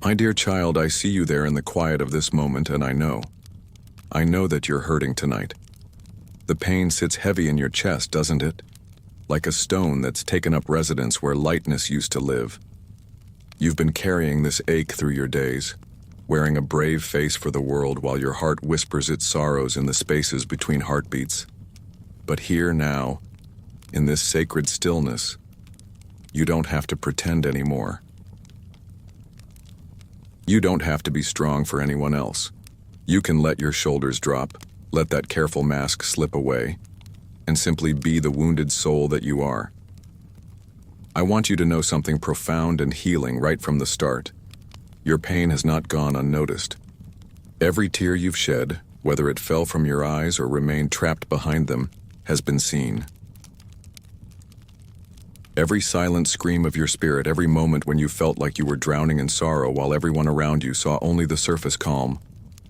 My dear child, I see you there in the quiet of this moment, and I know. I know that you're hurting tonight. The pain sits heavy in your chest, doesn't it? Like a stone that's taken up residence where lightness used to live. You've been carrying this ache through your days, wearing a brave face for the world while your heart whispers its sorrows in the spaces between heartbeats. But here now, in this sacred stillness, you don't have to pretend anymore. You don't have to be strong for anyone else. You can let your shoulders drop, let that careful mask slip away, and simply be the wounded soul that you are. I want you to know something profound and healing right from the start. Your pain has not gone unnoticed. Every tear you've shed, whether it fell from your eyes or remained trapped behind them, has been seen. Every silent scream of your spirit, every moment when you felt like you were drowning in sorrow while everyone around you saw only the surface calm,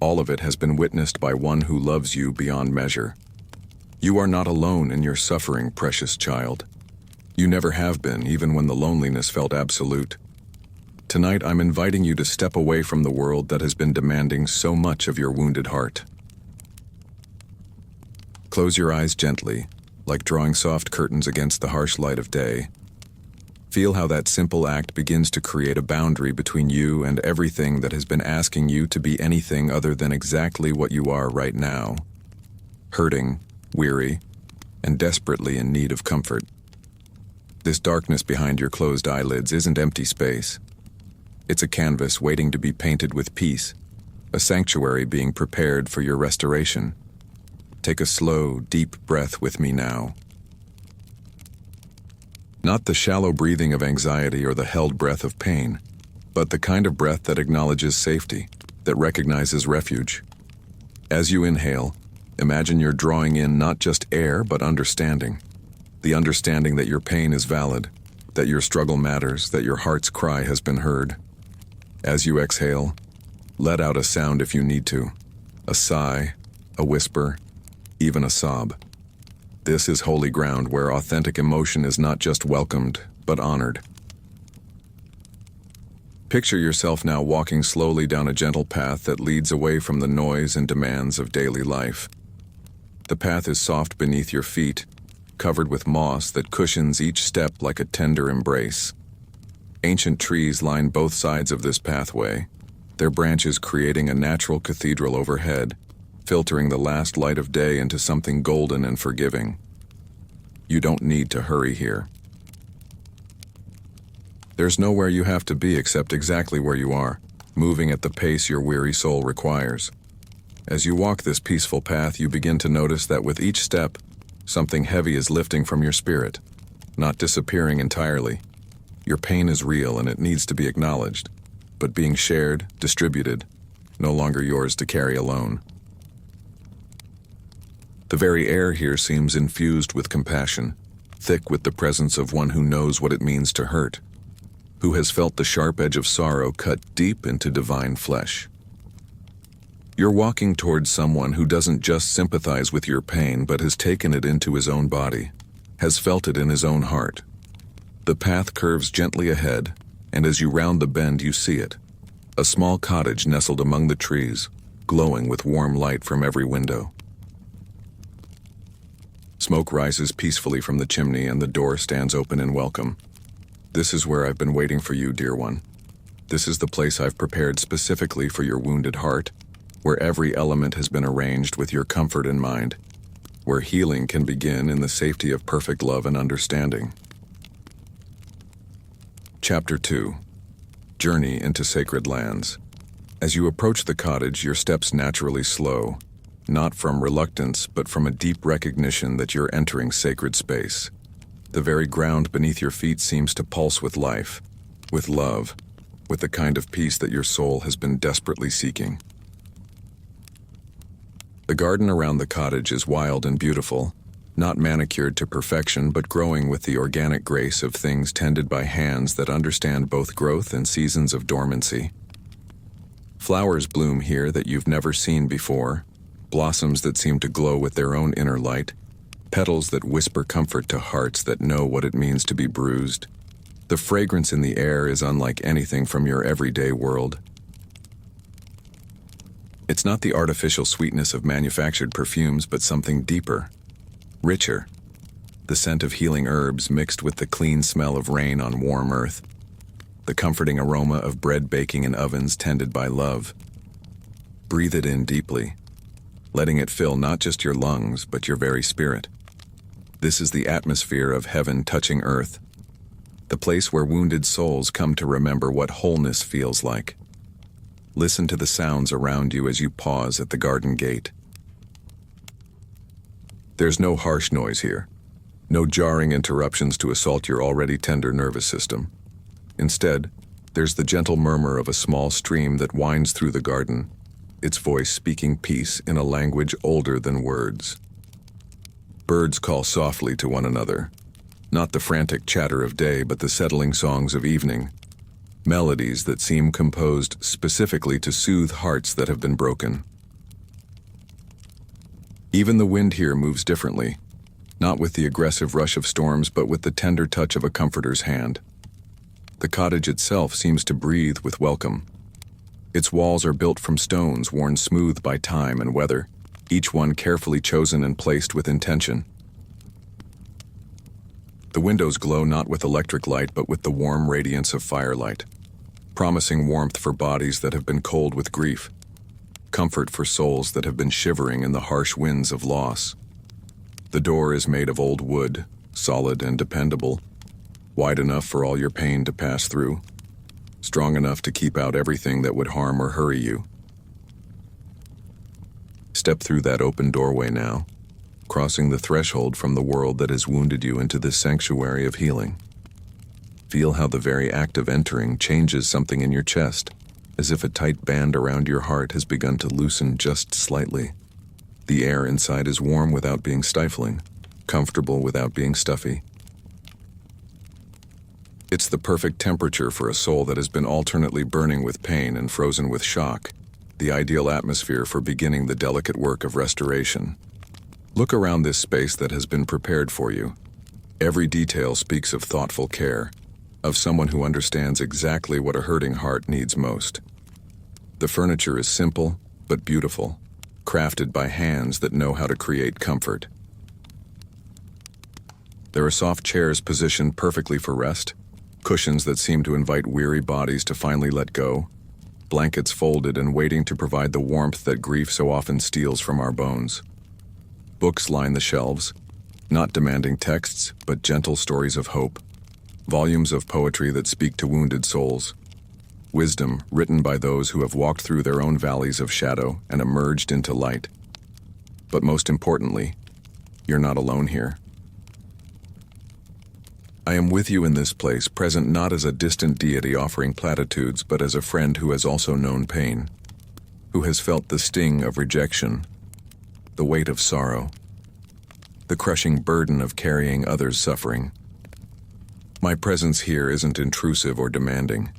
all of it has been witnessed by one who loves you beyond measure. You are not alone in your suffering, precious child. You never have been, even when the loneliness felt absolute. Tonight, I'm inviting you to step away from the world that has been demanding so much of your wounded heart. Close your eyes gently, like drawing soft curtains against the harsh light of day. Feel how that simple act begins to create a boundary between you and everything that has been asking you to be anything other than exactly what you are right now. Hurting, weary, and desperately in need of comfort. This darkness behind your closed eyelids isn't empty space. It's a canvas waiting to be painted with peace, a sanctuary being prepared for your restoration. Take a slow, deep breath with me now. Not the shallow breathing of anxiety or the held breath of pain, but the kind of breath that acknowledges safety, that recognizes refuge. As you inhale, imagine you're drawing in not just air, but understanding. The understanding that your pain is valid, that your struggle matters, that your heart's cry has been heard. As you exhale, let out a sound if you need to. A sigh, a whisper, even a sob. This is holy ground where authentic emotion is not just welcomed, but honored. Picture yourself now walking slowly down a gentle path that leads away from the noise and demands of daily life. The path is soft beneath your feet, covered with moss that cushions each step like a tender embrace. Ancient trees line both sides of this pathway, their branches creating a natural cathedral overhead, filtering the last light of day into something golden and forgiving. You don't need to hurry here. There's nowhere you have to be except exactly where you are, moving at the pace your weary soul requires. As you walk this peaceful path, you begin to notice that with each step, something heavy is lifting from your spirit, not disappearing entirely. Your pain is real and it needs to be acknowledged, but being shared, distributed, no longer yours to carry alone. The very air here seems infused with compassion, thick with the presence of one who knows what it means to hurt, who has felt the sharp edge of sorrow cut deep into divine flesh. You're walking towards someone who doesn't just sympathize with your pain, but has taken it into his own body, has felt it in his own heart. The path curves gently ahead, and as you round the bend, you see it. A small cottage nestled among the trees, glowing with warm light from every window. Smoke rises peacefully from the chimney and the door stands open in welcome. This is where I've been waiting for you, dear one. This is the place I've prepared specifically for your wounded heart, where every element has been arranged with your comfort in mind, where healing can begin in the safety of perfect love and understanding. Chapter 2. Journey into Sacred Lands. As you approach the cottage, your steps naturally slow, not from reluctance, but from a deep recognition that you're entering sacred space. The very ground beneath your feet seems to pulse with life, with love, with the kind of peace that your soul has been desperately seeking. The garden around the cottage is wild and beautiful, not manicured to perfection, but growing with the organic grace of things tended by hands that understand both growth and seasons of dormancy. Flowers bloom here that you've never seen before, blossoms that seem to glow with their own inner light, petals that whisper comfort to hearts that know what it means to be bruised. The fragrance in the air is unlike anything from your everyday world. It's not the artificial sweetness of manufactured perfumes, but something deeper, richer. The scent of healing herbs mixed with the clean smell of rain on warm earth. The comforting aroma of bread baking in ovens tended by love. Breathe it in deeply, letting it fill not just your lungs, but your very spirit. This is the atmosphere of heaven touching earth, the place where wounded souls come to remember what wholeness feels like. Listen to the sounds around you as you pause at the garden gate. There's no harsh noise here, no jarring interruptions to assault your already tender nervous system. Instead, there's the gentle murmur of a small stream that winds through the garden, its voice speaking peace in a language older than words. Birds call softly to one another, not the frantic chatter of day, but the settling songs of evening, melodies that seem composed specifically to soothe hearts that have been broken. Even the wind here moves differently, not with the aggressive rush of storms, but with the tender touch of a comforter's hand. The cottage itself seems to breathe with welcome. Its walls are built from stones worn smooth by time and weather, each one carefully chosen and placed with intention. The windows glow not with electric light, but with the warm radiance of firelight, promising warmth for bodies that have been cold with grief, comfort for souls that have been shivering in the harsh winds of loss. The door is made of old wood, solid and dependable, wide enough for all your pain to pass through, strong enough to keep out everything that would harm or hurry you. Step through that open doorway now, crossing the threshold from the world that has wounded you into this sanctuary of healing. Feel how the very act of entering changes something in your chest, as if a tight band around your heart has begun to loosen just slightly. The air inside is warm without being stifling, comfortable without being stuffy. It's the perfect temperature for a soul that has been alternately burning with pain and frozen with shock, the ideal atmosphere for beginning the delicate work of restoration. Look around this space that has been prepared for you. Every detail speaks of thoughtful care, of someone who understands exactly what a hurting heart needs most. The furniture is simple but beautiful, crafted by hands that know how to create comfort. There are soft chairs positioned perfectly for rest, cushions that seem to invite weary bodies to finally let go, blankets folded and waiting to provide the warmth that grief so often steals from our bones. Books line the shelves, not demanding texts, but gentle stories of hope, volumes of poetry that speak to wounded souls, wisdom written by those who have walked through their own valleys of shadow and emerged into light. But most importantly, you're not alone here. I am with you in this place, present not as a distant deity offering platitudes, but as a friend who has also known pain, who has felt the sting of rejection, the weight of sorrow, the crushing burden of carrying others' suffering. My presence here isn't intrusive or demanding.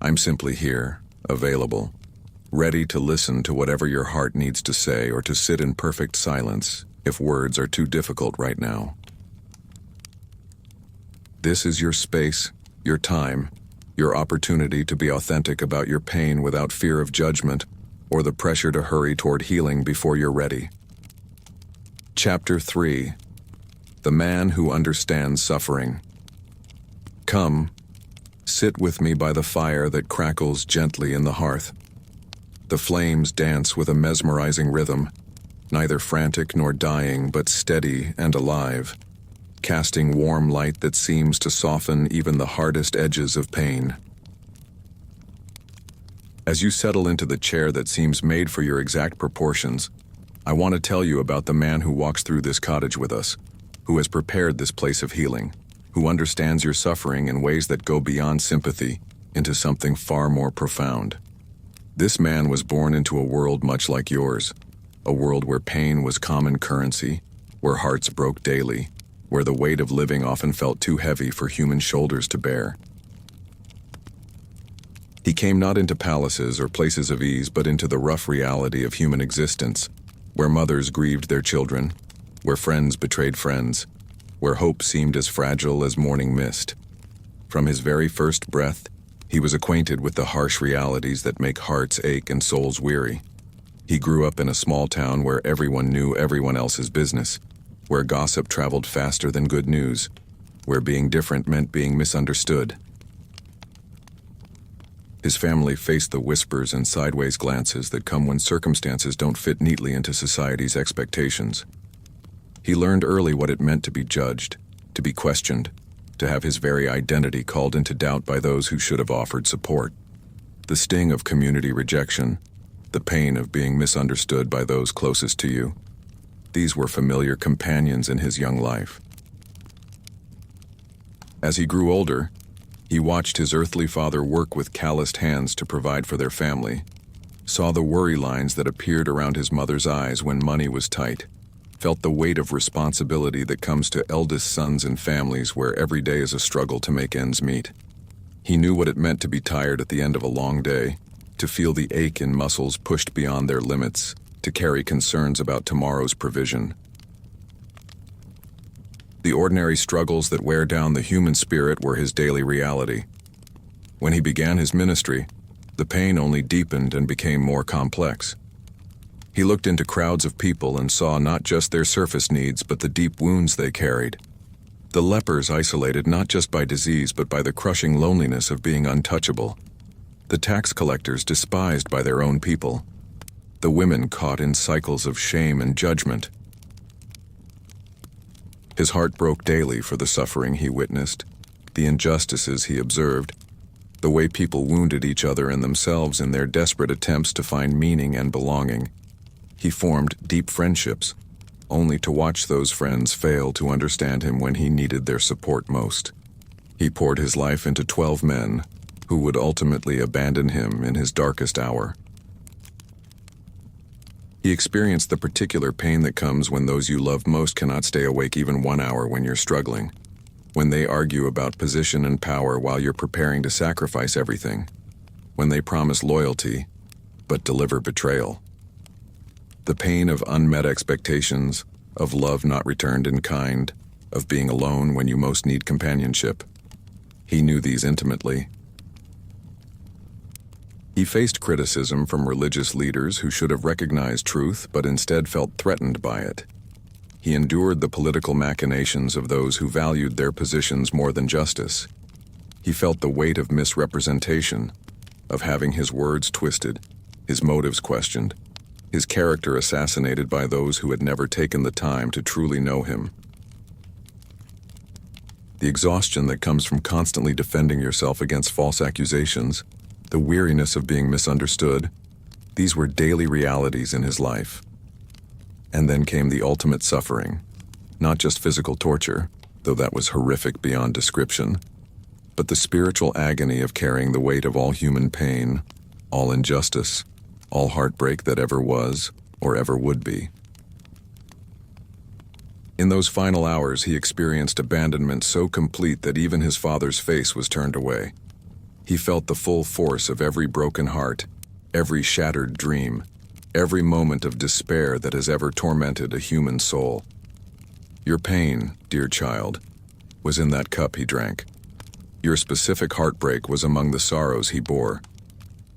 I'm simply here, available, ready to listen to whatever your heart needs to say or to sit in perfect silence if words are too difficult right now. This is your space, your time, your opportunity to be authentic about your pain without fear of judgment or the pressure to hurry toward healing before you're ready. Chapter 3. The Man Who Understands Suffering. Come, sit with me by the fire that crackles gently in the hearth. The flames dance with a mesmerizing rhythm, neither frantic nor dying, but steady and alive, casting warm light that seems to soften even the hardest edges of pain. As you settle into the chair that seems made for your exact proportions, I want to tell you about the man who walks through this cottage with us, who has prepared this place of healing, who understands your suffering in ways that go beyond sympathy into something far more profound. This man was born into a world much like yours, a world where pain was common currency, where hearts broke daily, where the weight of living often felt too heavy for human shoulders to bear. He came not into palaces or places of ease, but into the rough reality of human existence, where mothers grieved their children, where friends betrayed friends, where hope seemed as fragile as morning mist. From his very first breath, he was acquainted with the harsh realities that make hearts ache and souls weary. He grew up in a small town where everyone knew everyone else's business, where gossip traveled faster than good news, where being different meant being misunderstood. His family faced the whispers and sideways glances that come when circumstances don't fit neatly into society's expectations. He learned early what it meant to be judged, to be questioned, to have his very identity called into doubt by those who should have offered support. The sting of community rejection, the pain of being misunderstood by those closest to you, these were familiar companions in his young life. As he grew older, he watched his earthly father work with calloused hands to provide for their family, saw the worry lines that appeared around his mother's eyes when money was tight, felt the weight of responsibility that comes to eldest sons in families where every day is a struggle to make ends meet. He knew what it meant to be tired at the end of a long day, to feel the ache in muscles pushed beyond their limits, to carry concerns about tomorrow's provision. The ordinary struggles that wear down the human spirit were his daily reality. When he began his ministry, the pain only deepened and became more complex. He looked into crowds of people and saw not just their surface needs but the deep wounds they carried. The lepers isolated not just by disease but by the crushing loneliness of being untouchable. The tax collectors despised by their own people. The women caught in cycles of shame and judgment. His heart broke daily for the suffering he witnessed, the injustices he observed, the way people wounded each other and themselves in their desperate attempts to find meaning and belonging. He formed deep friendships, only to watch those friends fail to understand him when he needed their support most. He poured his life into 12 men, who would ultimately abandon him in his darkest hour. He experienced the particular pain that comes when those you love most cannot stay awake even 1 hour when you're struggling, when they argue about position and power while you're preparing to sacrifice everything, when they promise loyalty but deliver betrayal. The pain of unmet expectations, of love not returned in kind, of being alone when you most need companionship. He knew these intimately. He faced criticism from religious leaders who should have recognized truth but instead felt threatened by it. He endured the political machinations of those who valued their positions more than justice. He felt the weight of misrepresentation, of having his words twisted, his motives questioned, his character assassinated by those who had never taken the time to truly know him. The exhaustion that comes from constantly defending yourself against false accusations, the weariness of being misunderstood, these were daily realities in his life. And then came the ultimate suffering, not just physical torture, though that was horrific beyond description, but the spiritual agony of carrying the weight of all human pain, all injustice, all heartbreak that ever was or ever would be. In those final hours, he experienced abandonment so complete that even his father's face was turned away. He felt the full force of every broken heart, every shattered dream, every moment of despair that has ever tormented a human soul. Your pain, dear child, was in that cup he drank. Your specific heartbreak was among the sorrows he bore.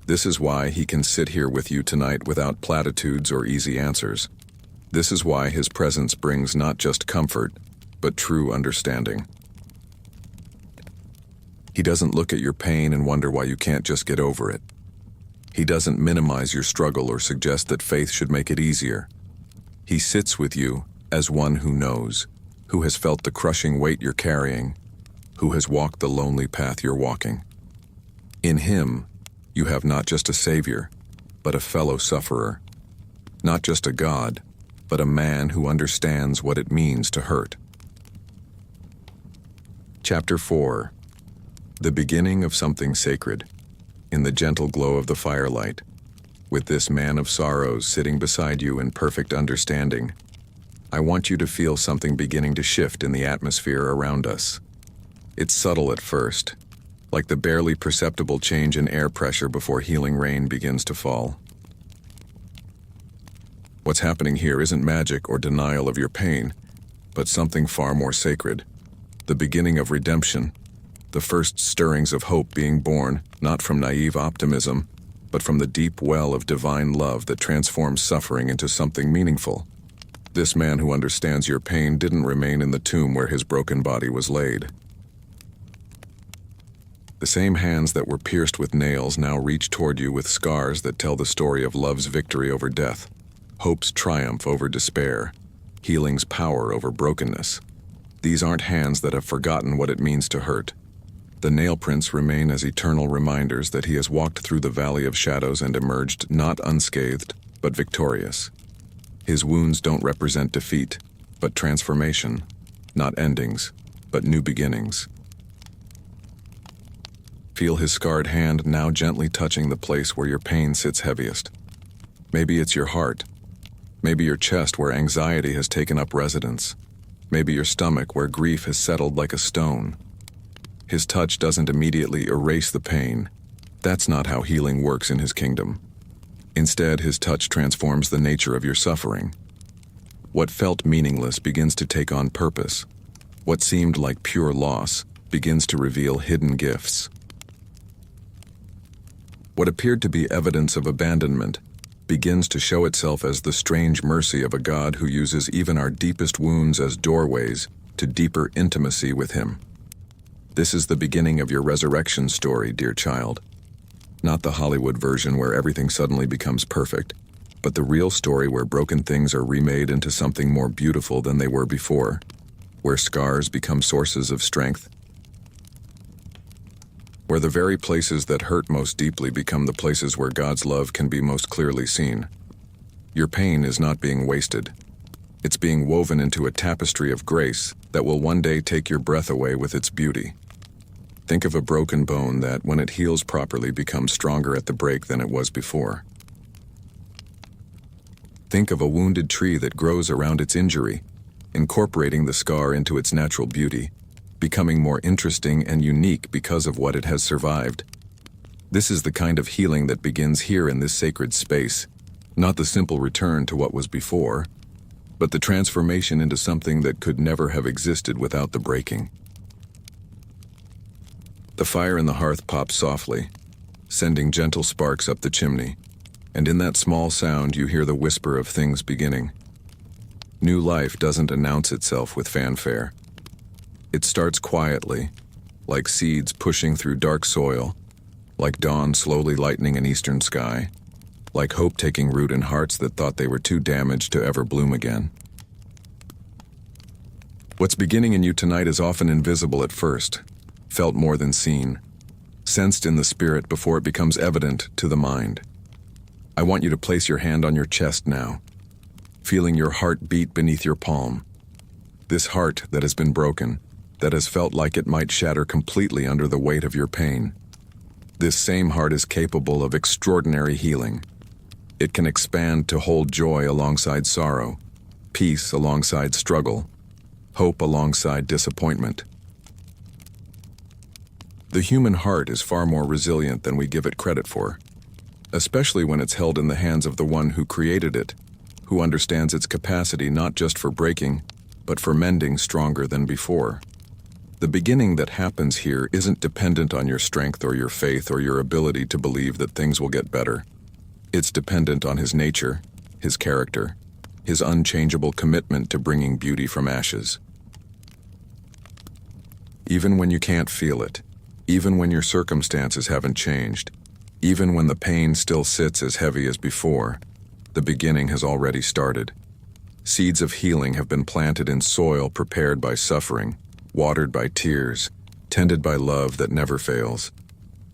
This is why he can sit here with you tonight without platitudes or easy answers. This is why his presence brings not just comfort, but true understanding. He doesn't look at your pain and wonder why you can't just get over it. He doesn't minimize your struggle or suggest that faith should make it easier. He sits with you as one who knows, who has felt the crushing weight you're carrying, who has walked the lonely path you're walking. In him, you have not just a savior, but a fellow sufferer. Not just a God, but a man who understands what it means to hurt. Chapter 4. The beginning of something sacred. In the gentle glow of the firelight, with this man of sorrows sitting beside you in perfect understanding, I want you to feel something beginning to shift in the atmosphere around us. It's subtle at first, like the barely perceptible change in air pressure before healing rain begins to fall. What's happening here isn't magic or denial of your pain, but something far more sacred, the beginning of redemption, the first stirrings of hope being born, not from naive optimism, but from the deep well of divine love that transforms suffering into something meaningful. This man who understands your pain didn't remain in the tomb where his broken body was laid. The same hands that were pierced with nails now reach toward you with scars that tell the story of love's victory over death, hope's triumph over despair, healing's power over brokenness. These aren't hands that have forgotten what it means to hurt. The nail prints remain as eternal reminders that he has walked through the valley of shadows and emerged not unscathed, but victorious. His wounds don't represent defeat, but transformation, not endings, but new beginnings. Feel his scarred hand now gently touching the place where your pain sits heaviest. Maybe it's your heart. Maybe your chest where anxiety has taken up residence. Maybe your stomach where grief has settled like a stone. His touch doesn't immediately erase the pain. That's not how healing works in his kingdom. Instead, his touch transforms the nature of your suffering. What felt meaningless begins to take on purpose. What seemed like pure loss begins to reveal hidden gifts. What appeared to be evidence of abandonment begins to show itself as the strange mercy of a God who uses even our deepest wounds as doorways to deeper intimacy with him. This is the beginning of your resurrection story, dear child. Not the Hollywood version where everything suddenly becomes perfect, but the real story where broken things are remade into something more beautiful than they were before, where scars become sources of strength, where the very places that hurt most deeply become the places where God's love can be most clearly seen. Your pain is not being wasted. It's being woven into a tapestry of grace that will one day take your breath away with its beauty. Think of a broken bone that, when it heals properly, becomes stronger at the break than it was before. Think of a wounded tree that grows around its injury, incorporating the scar into its natural beauty, becoming more interesting and unique because of what it has survived. This is the kind of healing that begins here in this sacred space, not the simple return to what was before, but the transformation into something that could never have existed without the breaking. The fire in the hearth pops softly, sending gentle sparks up the chimney, and in that small sound you hear the whisper of things beginning. New life doesn't announce itself with fanfare. It starts quietly, like seeds pushing through dark soil, like dawn slowly lightening an eastern sky, like hope taking root in hearts that thought they were too damaged to ever bloom again. What's beginning in you tonight is often invisible at first, felt more than seen, sensed in the spirit before it becomes evident to the mind. I want you to place your hand on your chest now, feeling your heart beat beneath your palm. This heart that has been broken, that has felt like it might shatter completely under the weight of your pain. This same heart is capable of extraordinary healing. It can expand to hold joy alongside sorrow, peace alongside struggle, hope alongside disappointment. The human heart is far more resilient than we give it credit for, especially when it's held in the hands of the one who created it, who understands its capacity not just for breaking, but for mending stronger than before. The beginning that happens here isn't dependent on your strength or your faith or your ability to believe that things will get better. It's dependent on his nature, his character, his unchangeable commitment to bringing beauty from ashes. Even when you can't feel it, even when your circumstances haven't changed, even when the pain still sits as heavy as before, the beginning has already started. Seeds of healing have been planted in soil prepared by suffering, watered by tears, tended by love that never fails.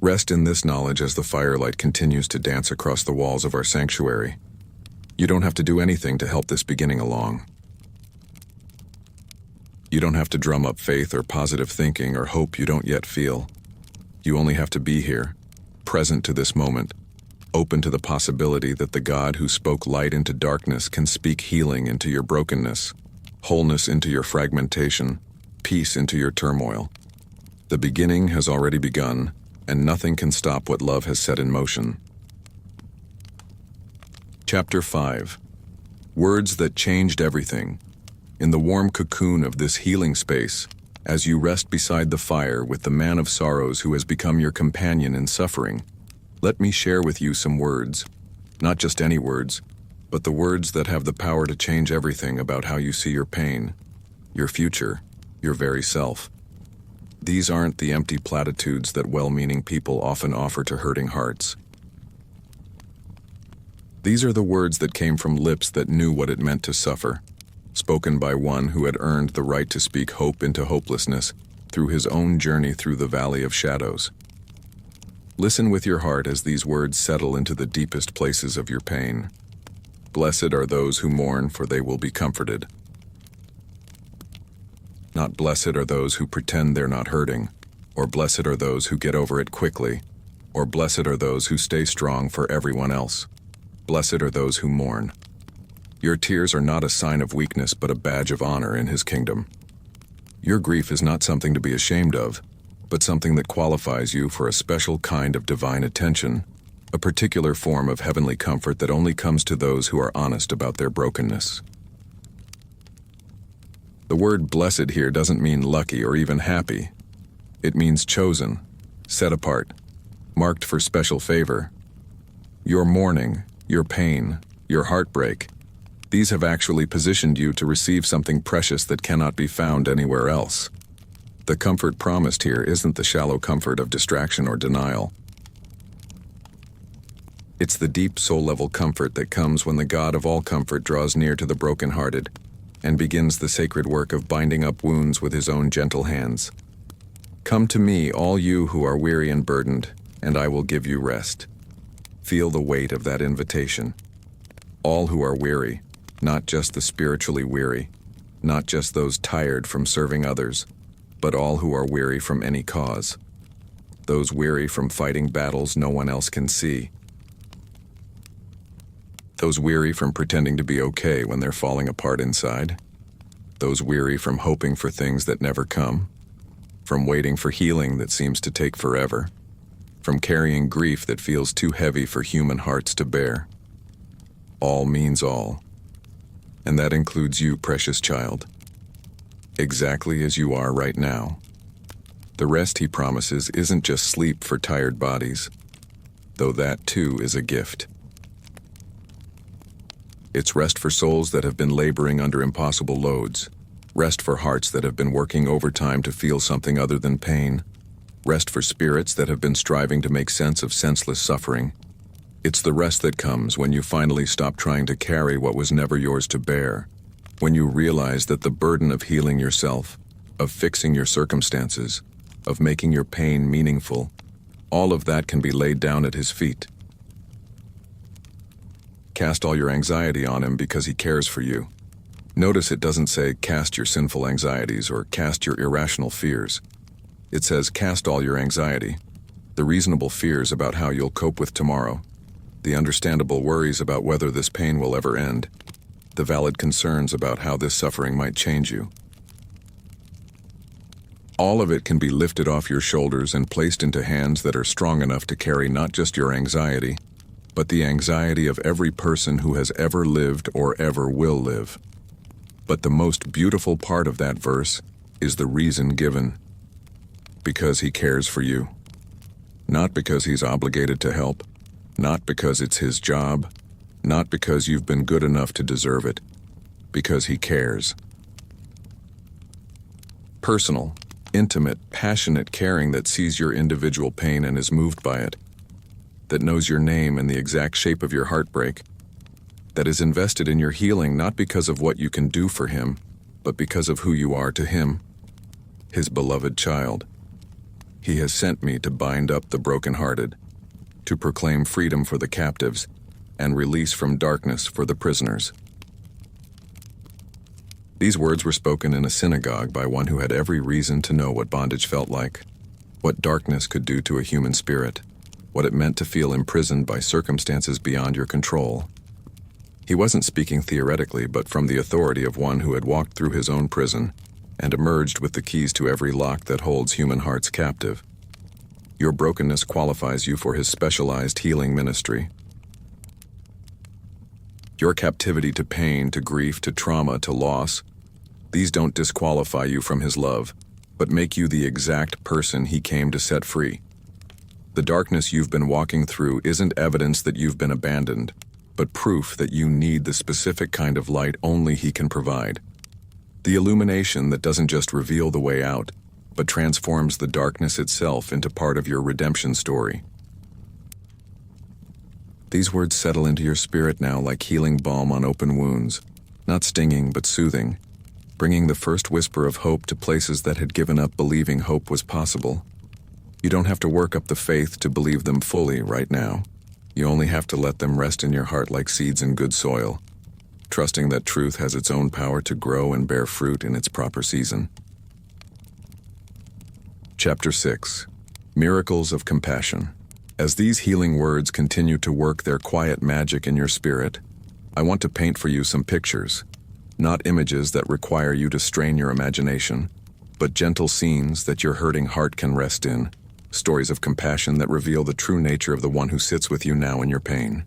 Rest in this knowledge as the firelight continues to dance across the walls of our sanctuary. You don't have to do anything to help this beginning along. You don't have to drum up faith or positive thinking or hope you don't yet feel. You only have to be here, present to this moment, open to the possibility that the God who spoke light into darkness can speak healing into your brokenness, wholeness into your fragmentation, peace into your turmoil. The beginning has already begun, and nothing can stop what love has set in motion. Chapter 5. Words that changed everything. In the warm cocoon of this healing space, As you rest beside the fire with the man of sorrows who has become your companion in suffering, let me share with you some words, not just any words, but the words that have the power to change everything about how you see your pain, your future, your very self. These aren't the empty platitudes that well-meaning people often offer to hurting hearts. These are the words that came from lips that knew what it meant to suffer, spoken by one who had earned the right to speak hope into hopelessness through his own journey through the valley of shadows. Listen with your heart as these words settle into the deepest places of your pain. Blessed are those who mourn, for they will be comforted. Not blessed are those who pretend they're not hurting, or blessed are those who get over it quickly, or blessed are those who stay strong for everyone else. Blessed are those who mourn. Your tears are not a sign of weakness, but a badge of honor in His kingdom. Your grief is not something to be ashamed of, but something that qualifies you for a special kind of divine attention, a particular form of heavenly comfort that only comes to those who are honest about their brokenness. The word blessed here doesn't mean lucky or even happy. It means chosen, set apart, marked for special favor. Your mourning, your pain, your heartbreak, these have actually positioned you to receive something precious that cannot be found anywhere else. The comfort promised here isn't the shallow comfort of distraction or denial. It's the deep soul-level comfort that comes when the God of all comfort draws near to the brokenhearted and begins the sacred work of binding up wounds with His own gentle hands. Come to me, all you who are weary and burdened, and I will give you rest. Feel the weight of that invitation. All who are weary, not just the spiritually weary, not just those tired from serving others, but all who are weary from any cause. Those weary from fighting battles no one else can see. Those weary from pretending to be okay when they're falling apart inside. Those weary from hoping for things that never come. From waiting for healing that seems to take forever. From carrying grief that feels too heavy for human hearts to bear. All means all. And that includes you, precious child. Exactly as you are right now. The rest He promises isn't just sleep for tired bodies, though that too is a gift. It's rest for souls that have been laboring under impossible loads, rest for hearts that have been working overtime to feel something other than pain, rest for spirits that have been striving to make sense of senseless suffering. It's the rest that comes when you finally stop trying to carry what was never yours to bear, when you realize that the burden of healing yourself, of fixing your circumstances, of making your pain meaningful, all of that can be laid down at His feet. Cast all your anxiety on Him because He cares for you. Notice it doesn't say cast your sinful anxieties or cast your irrational fears. It says cast all your anxiety, the reasonable fears about how you'll cope with tomorrow, the understandable worries about whether this pain will ever end, the valid concerns about how this suffering might change you. All of it can be lifted off your shoulders and placed into hands that are strong enough to carry not just your anxiety, but the anxiety of every person who has ever lived or ever will live. But the most beautiful part of that verse is the reason given. Because He cares for you. Not because He's obligated to help, not because it's His job, not because you've been good enough to deserve it, because He cares. Personal, intimate, passionate caring that sees your individual pain and is moved by it, that knows your name and the exact shape of your heartbreak, that is invested in your healing not because of what you can do for Him, but because of who you are to Him, His beloved child. He has sent me to bind up the brokenhearted, to proclaim freedom for the captives, and release from darkness for the prisoners. These words were spoken in a synagogue by one who had every reason to know what bondage felt like, what darkness could do to a human spirit, what it meant to feel imprisoned by circumstances beyond your control. He wasn't speaking theoretically, but from the authority of one who had walked through his own prison and emerged with the keys to every lock that holds human hearts captive. Your brokenness qualifies you for His specialized healing ministry. Your captivity to pain, to grief, to trauma, to loss, these don't disqualify you from His love, but make you the exact person he came to set free. The darkness you've been walking through isn't evidence that you've been abandoned, but proof that you need the specific kind of light only he can provide. The illumination that doesn't just reveal the way out, but transforms the darkness itself into part of your redemption story. These words settle into your spirit now like healing balm on open wounds, not stinging but soothing, bringing the first whisper of hope to places that had given up believing hope was possible. You don't have to work up the faith to believe them fully right now. You only have to let them rest in your heart like seeds in good soil, trusting that truth has its own power to grow and bear fruit in its proper season. Chapter 6. Miracles of Compassion. As these healing words continue to work their quiet magic in your spirit, I want to paint for you some pictures, not images that require you to strain your imagination, but gentle scenes that your hurting heart can rest in, stories of compassion that reveal the true nature of the one who sits with you now in your pain.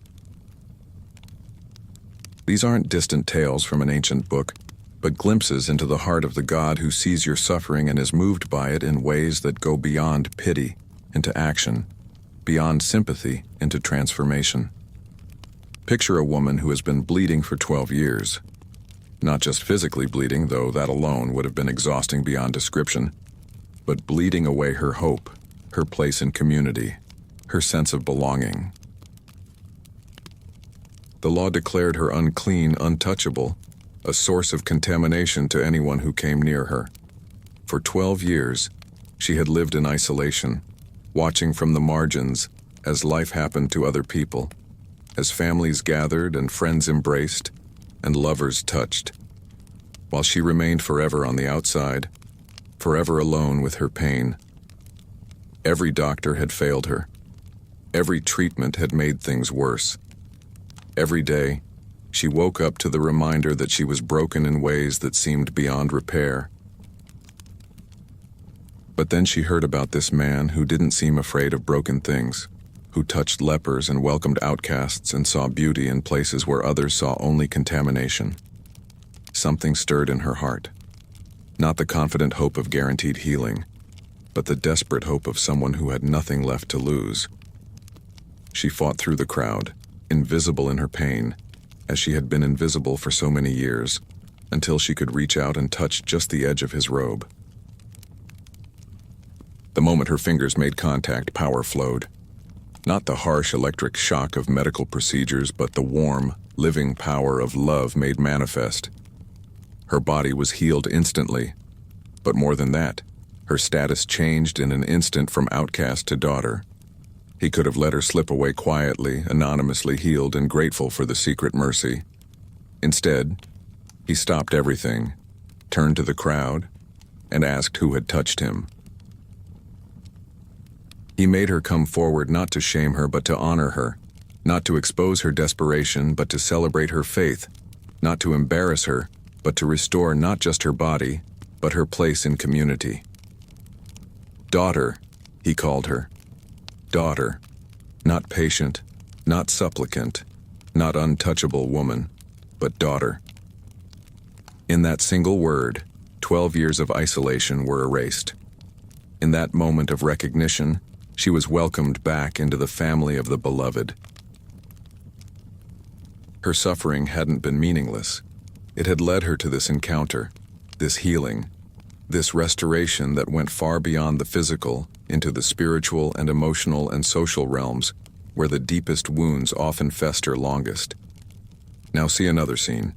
These aren't distant tales from an ancient book, but glimpses into the heart of the God who sees your suffering and is moved by it in ways that go beyond pity into action, beyond sympathy into transformation. Picture a woman who has been bleeding for 12 years. Not just physically bleeding, though that alone would have been exhausting beyond description, but bleeding away her hope, her place in community, her sense of belonging. The law declared her unclean, untouchable, a source of contamination to anyone who came near her. For 12 years, she had lived in isolation, watching from the margins as life happened to other people, as families gathered and friends embraced and lovers touched, while she remained forever on the outside, forever alone with her pain. Every doctor had failed her. Every treatment had made things worse. Every day, she woke up to the reminder that she was broken in ways that seemed beyond repair. But then she heard about this man who didn't seem afraid of broken things, who touched lepers and welcomed outcasts and saw beauty in places where others saw only contamination. Something stirred in her heart. Not the confident hope of guaranteed healing, but the desperate hope of someone who had nothing left to lose. She fought through the crowd, invisible in her pain, as she had been invisible for so many years, until she could reach out and touch just the edge of his robe. The moment her fingers made contact, power flowed. Not the harsh electric shock of medical procedures, but the warm, living power of love made manifest. Her body was healed instantly, but more than that, her status changed in an instant from outcast to daughter. He could have let her slip away quietly, anonymously healed and grateful for the secret mercy. Instead, he stopped everything, turned to the crowd, and asked who had touched him. He made her come forward not to shame her but to honor her, not to expose her desperation but to celebrate her faith, not to embarrass her but to restore not just her body, but her place in community. Daughter, he called her. Daughter, not patient, not supplicant, not untouchable woman, but daughter. In that single word, 12 years of isolation were erased. In that moment of recognition, she was welcomed back into the family of the beloved. Her suffering hadn't been meaningless. It had led her to this encounter, this healing, this restoration that went far beyond the physical into the spiritual and emotional and social realms where the deepest wounds often fester longest. Now see another scene.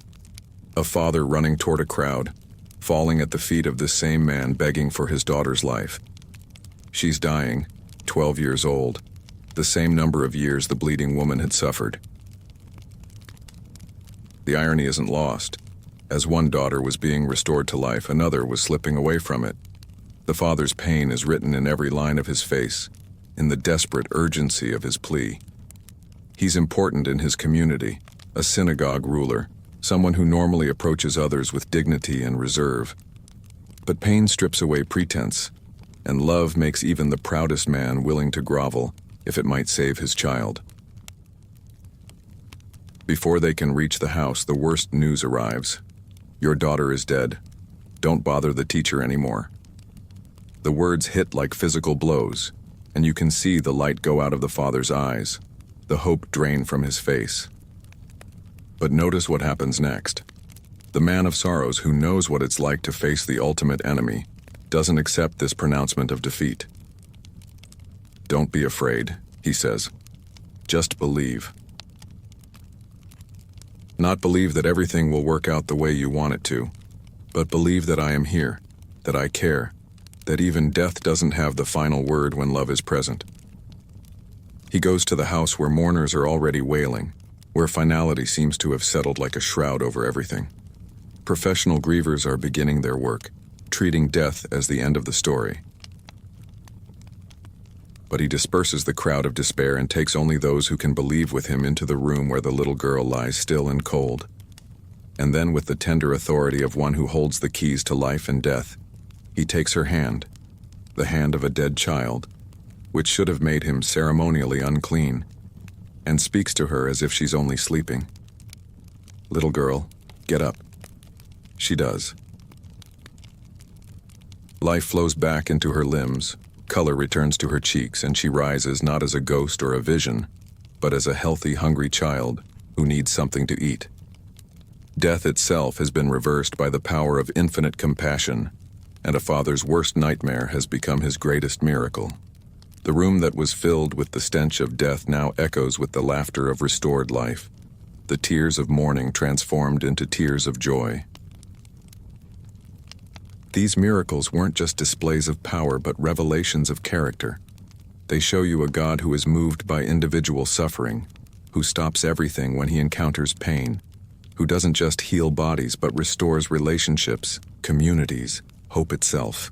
A father running toward a crowd, falling at the feet of this same man begging for his daughter's life. She's dying, 12 years old, the same number of years the bleeding woman had suffered. The irony isn't lost. As one daughter was being restored to life, another was slipping away from it. The father's pain is written in every line of his face, in the desperate urgency of his plea. He's important in his community, a synagogue ruler, someone who normally approaches others with dignity and reserve. But pain strips away pretense, and love makes even the proudest man willing to grovel if it might save his child. Before they can reach the house, the worst news arrives. Your daughter is dead. Don't bother the teacher anymore. The words hit like physical blows, and you can see the light go out of the father's eyes, the hope drain from his face. But notice what happens next. The man of sorrows, who knows what it's like to face the ultimate enemy, doesn't accept this pronouncement of defeat. "Don't be afraid," he says. "Just believe." Not believe that everything will work out the way you want it to, but believe that I am here, that I care, that even death doesn't have the final word when love is present. He goes to the house where mourners are already wailing, where finality seems to have settled like a shroud over everything. Professional grievers are beginning their work, treating death as the end of the story. But he disperses the crowd of despair and takes only those who can believe with him into the room where the little girl lies still and cold. And then, with the tender authority of one who holds the keys to life and death, he takes her hand, the hand of a dead child, which should have made him ceremonially unclean, and speaks to her as if she's only sleeping. "Little girl, get up." She does. Life flows back into her limbs, color returns to her cheeks, and she rises not as a ghost or a vision, but as a healthy, hungry child who needs something to eat. Death itself has been reversed by the power of infinite compassion, and a father's worst nightmare has become his greatest miracle. The room that was filled with the stench of death now echoes with the laughter of restored life, the tears of mourning transformed into tears of joy. These miracles weren't just displays of power, but revelations of character. They show you a God who is moved by individual suffering, who stops everything when he encounters pain, who doesn't just heal bodies but restores relationships, communities, hope itself.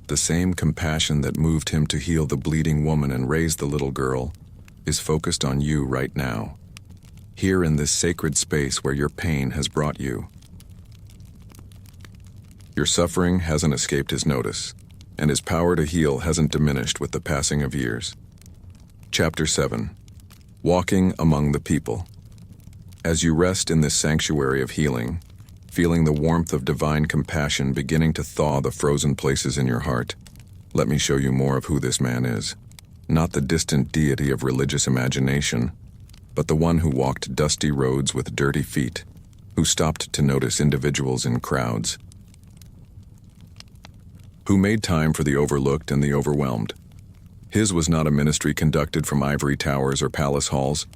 The same compassion that moved him to heal the bleeding woman and raise the little girl is focused on you right now, here in this sacred space where your pain has brought you. Your suffering hasn't escaped his notice, and his power to heal hasn't diminished with the passing of years. Chapter 7. Walking among the people. As you rest in this sanctuary of healing, feeling the warmth of divine compassion beginning to thaw the frozen places in your heart, let me show you more of who this man is. Not the distant deity of religious imagination, but the one who walked dusty roads with dirty feet, who stopped to notice individuals in crowds, who made time for the overlooked and the overwhelmed. His was not a ministry conducted from ivory towers or palace halls,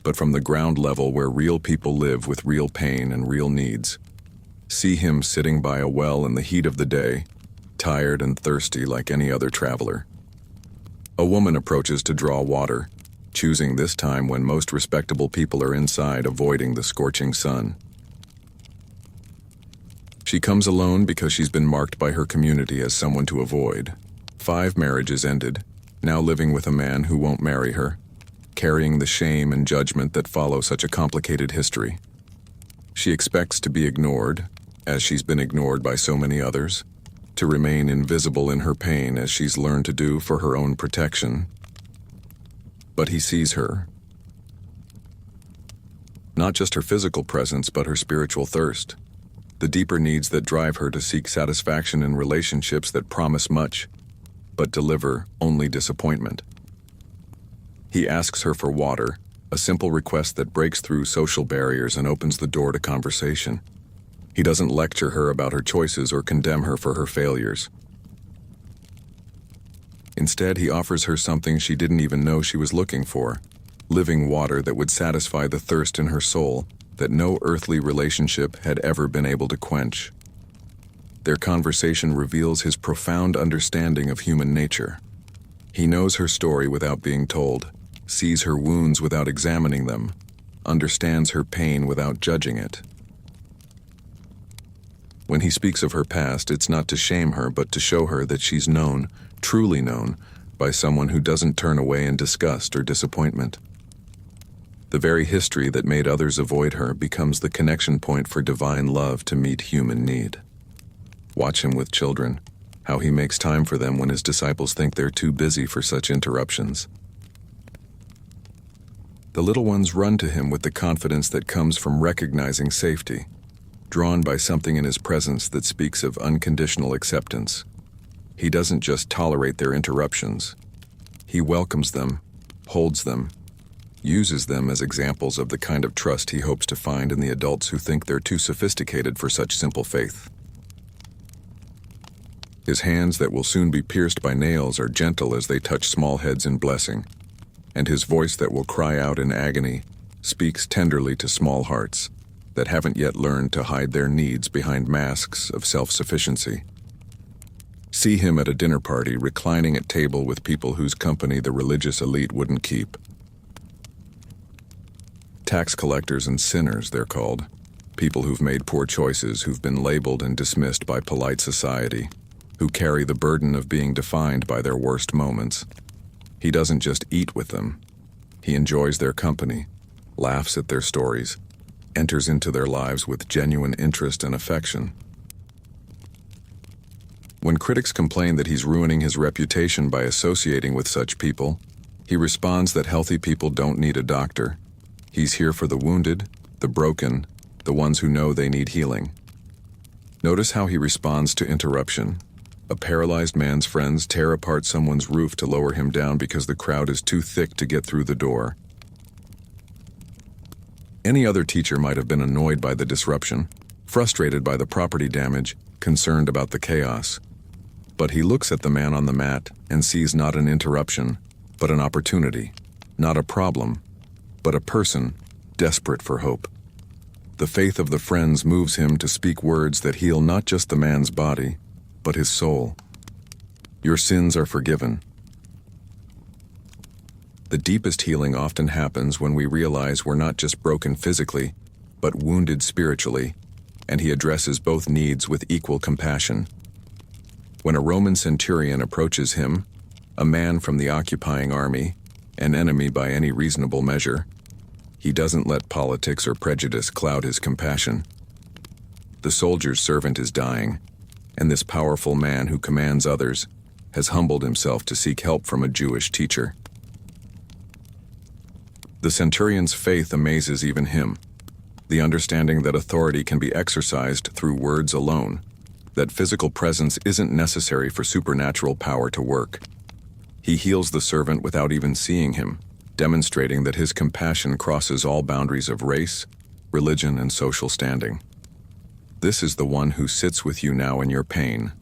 but from the ground level where real people live with real pain and real needs. See him sitting by a well in the heat of the day, tired and thirsty like any other traveler. A woman approaches to draw water, choosing this time when most respectable people are inside, avoiding the scorching sun. She comes alone because she's been marked by her community as someone to avoid. 5 marriages ended, now living with a man who won't marry her, carrying the shame and judgment that follow such a complicated history. She expects to be ignored, as she's been ignored by so many others, to remain invisible in her pain as she's learned to do for her own protection. But he sees her. Not just her physical presence, but her spiritual thirst. The deeper needs that drive her to seek satisfaction in relationships that promise much, but deliver only disappointment. He asks her for water, a simple request that breaks through social barriers and opens the door to conversation. He doesn't lecture her about her choices or condemn her for her failures. Instead, he offers her something she didn't even know she was looking for, living water that would satisfy the thirst in her soul that no earthly relationship had ever been able to quench. Their conversation reveals his profound understanding of human nature. He knows her story without being told, sees her wounds without examining them, understands her pain without judging it. When he speaks of her past, it's not to shame her, but to show her that she's known, truly known, by someone who doesn't turn away in disgust or disappointment. The very history that made others avoid her becomes the connection point for divine love to meet human need. Watch him with children, how he makes time for them when his disciples think they're too busy for such interruptions. The little ones run to him with the confidence that comes from recognizing safety, drawn by something in his presence that speaks of unconditional acceptance. He doesn't just tolerate their interruptions. He welcomes them, holds them, uses them as examples of the kind of trust he hopes to find in the adults who think they're too sophisticated for such simple faith. His hands that will soon be pierced by nails are gentle as they touch small heads in blessing, and his voice that will cry out in agony speaks tenderly to small hearts that haven't yet learned to hide their needs behind masks of self-sufficiency. See him at a dinner party reclining at table with people whose company the religious elite wouldn't keep. Tax collectors and sinners, they're called. People who've made poor choices, who've been labeled and dismissed by polite society, who carry the burden of being defined by their worst moments. He doesn't just eat with them. He enjoys their company, laughs at their stories, enters into their lives with genuine interest and affection. When critics complain that he's ruining his reputation by associating with such people, he responds that healthy people don't need a doctor. He's here for the wounded, the broken, the ones who know they need healing. Notice how he responds to interruption. A paralyzed man's friends tear apart someone's roof to lower him down because the crowd is too thick to get through the door. Any other teacher might have been annoyed by the disruption, frustrated by the property damage, concerned about the chaos. But he looks at the man on the mat and sees not an interruption, but an opportunity, not a problem, but a person desperate for hope. The faith of the friends moves him to speak words that heal not just the man's body, but his soul. Your sins are forgiven. The deepest healing often happens when we realize we're not just broken physically, but wounded spiritually, and he addresses both needs with equal compassion. When a Roman centurion approaches him, a man from the occupying army, an enemy by any reasonable measure, he doesn't let politics or prejudice cloud his compassion. The soldier's servant is dying, and this powerful man who commands others has humbled himself to seek help from a Jewish teacher. The centurion's faith amazes even him, the understanding that authority can be exercised through words alone, that physical presence isn't necessary for supernatural power to work. He heals the servant without even seeing him, demonstrating that his compassion crosses all boundaries of race, religion, and social standing. This is the one who sits with you now in your pain,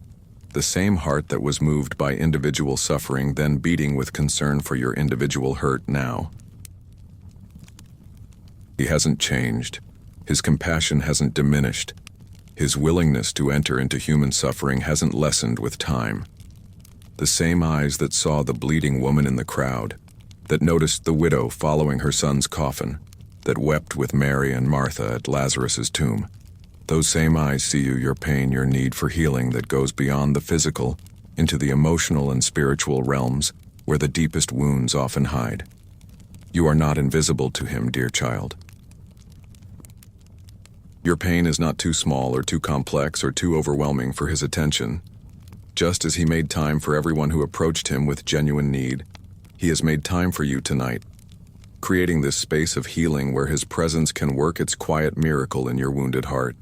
the same heart that was moved by individual suffering then beating with concern for your individual hurt now. He hasn't changed. His compassion hasn't diminished. His willingness to enter into human suffering hasn't lessened with time. The same eyes that saw the bleeding woman in the crowd, that noticed the widow following her son's coffin, that wept with Mary and Martha at Lazarus's tomb, those same eyes see you, your pain, your need for healing that goes beyond the physical into the emotional and spiritual realms where the deepest wounds often hide. You are not invisible to him, dear child. Your pain is not too small or too complex or too overwhelming for his attention. Just as he made time for everyone who approached him with genuine need, he has made time for you tonight, creating this space of healing where his presence can work its quiet miracle in your wounded heart.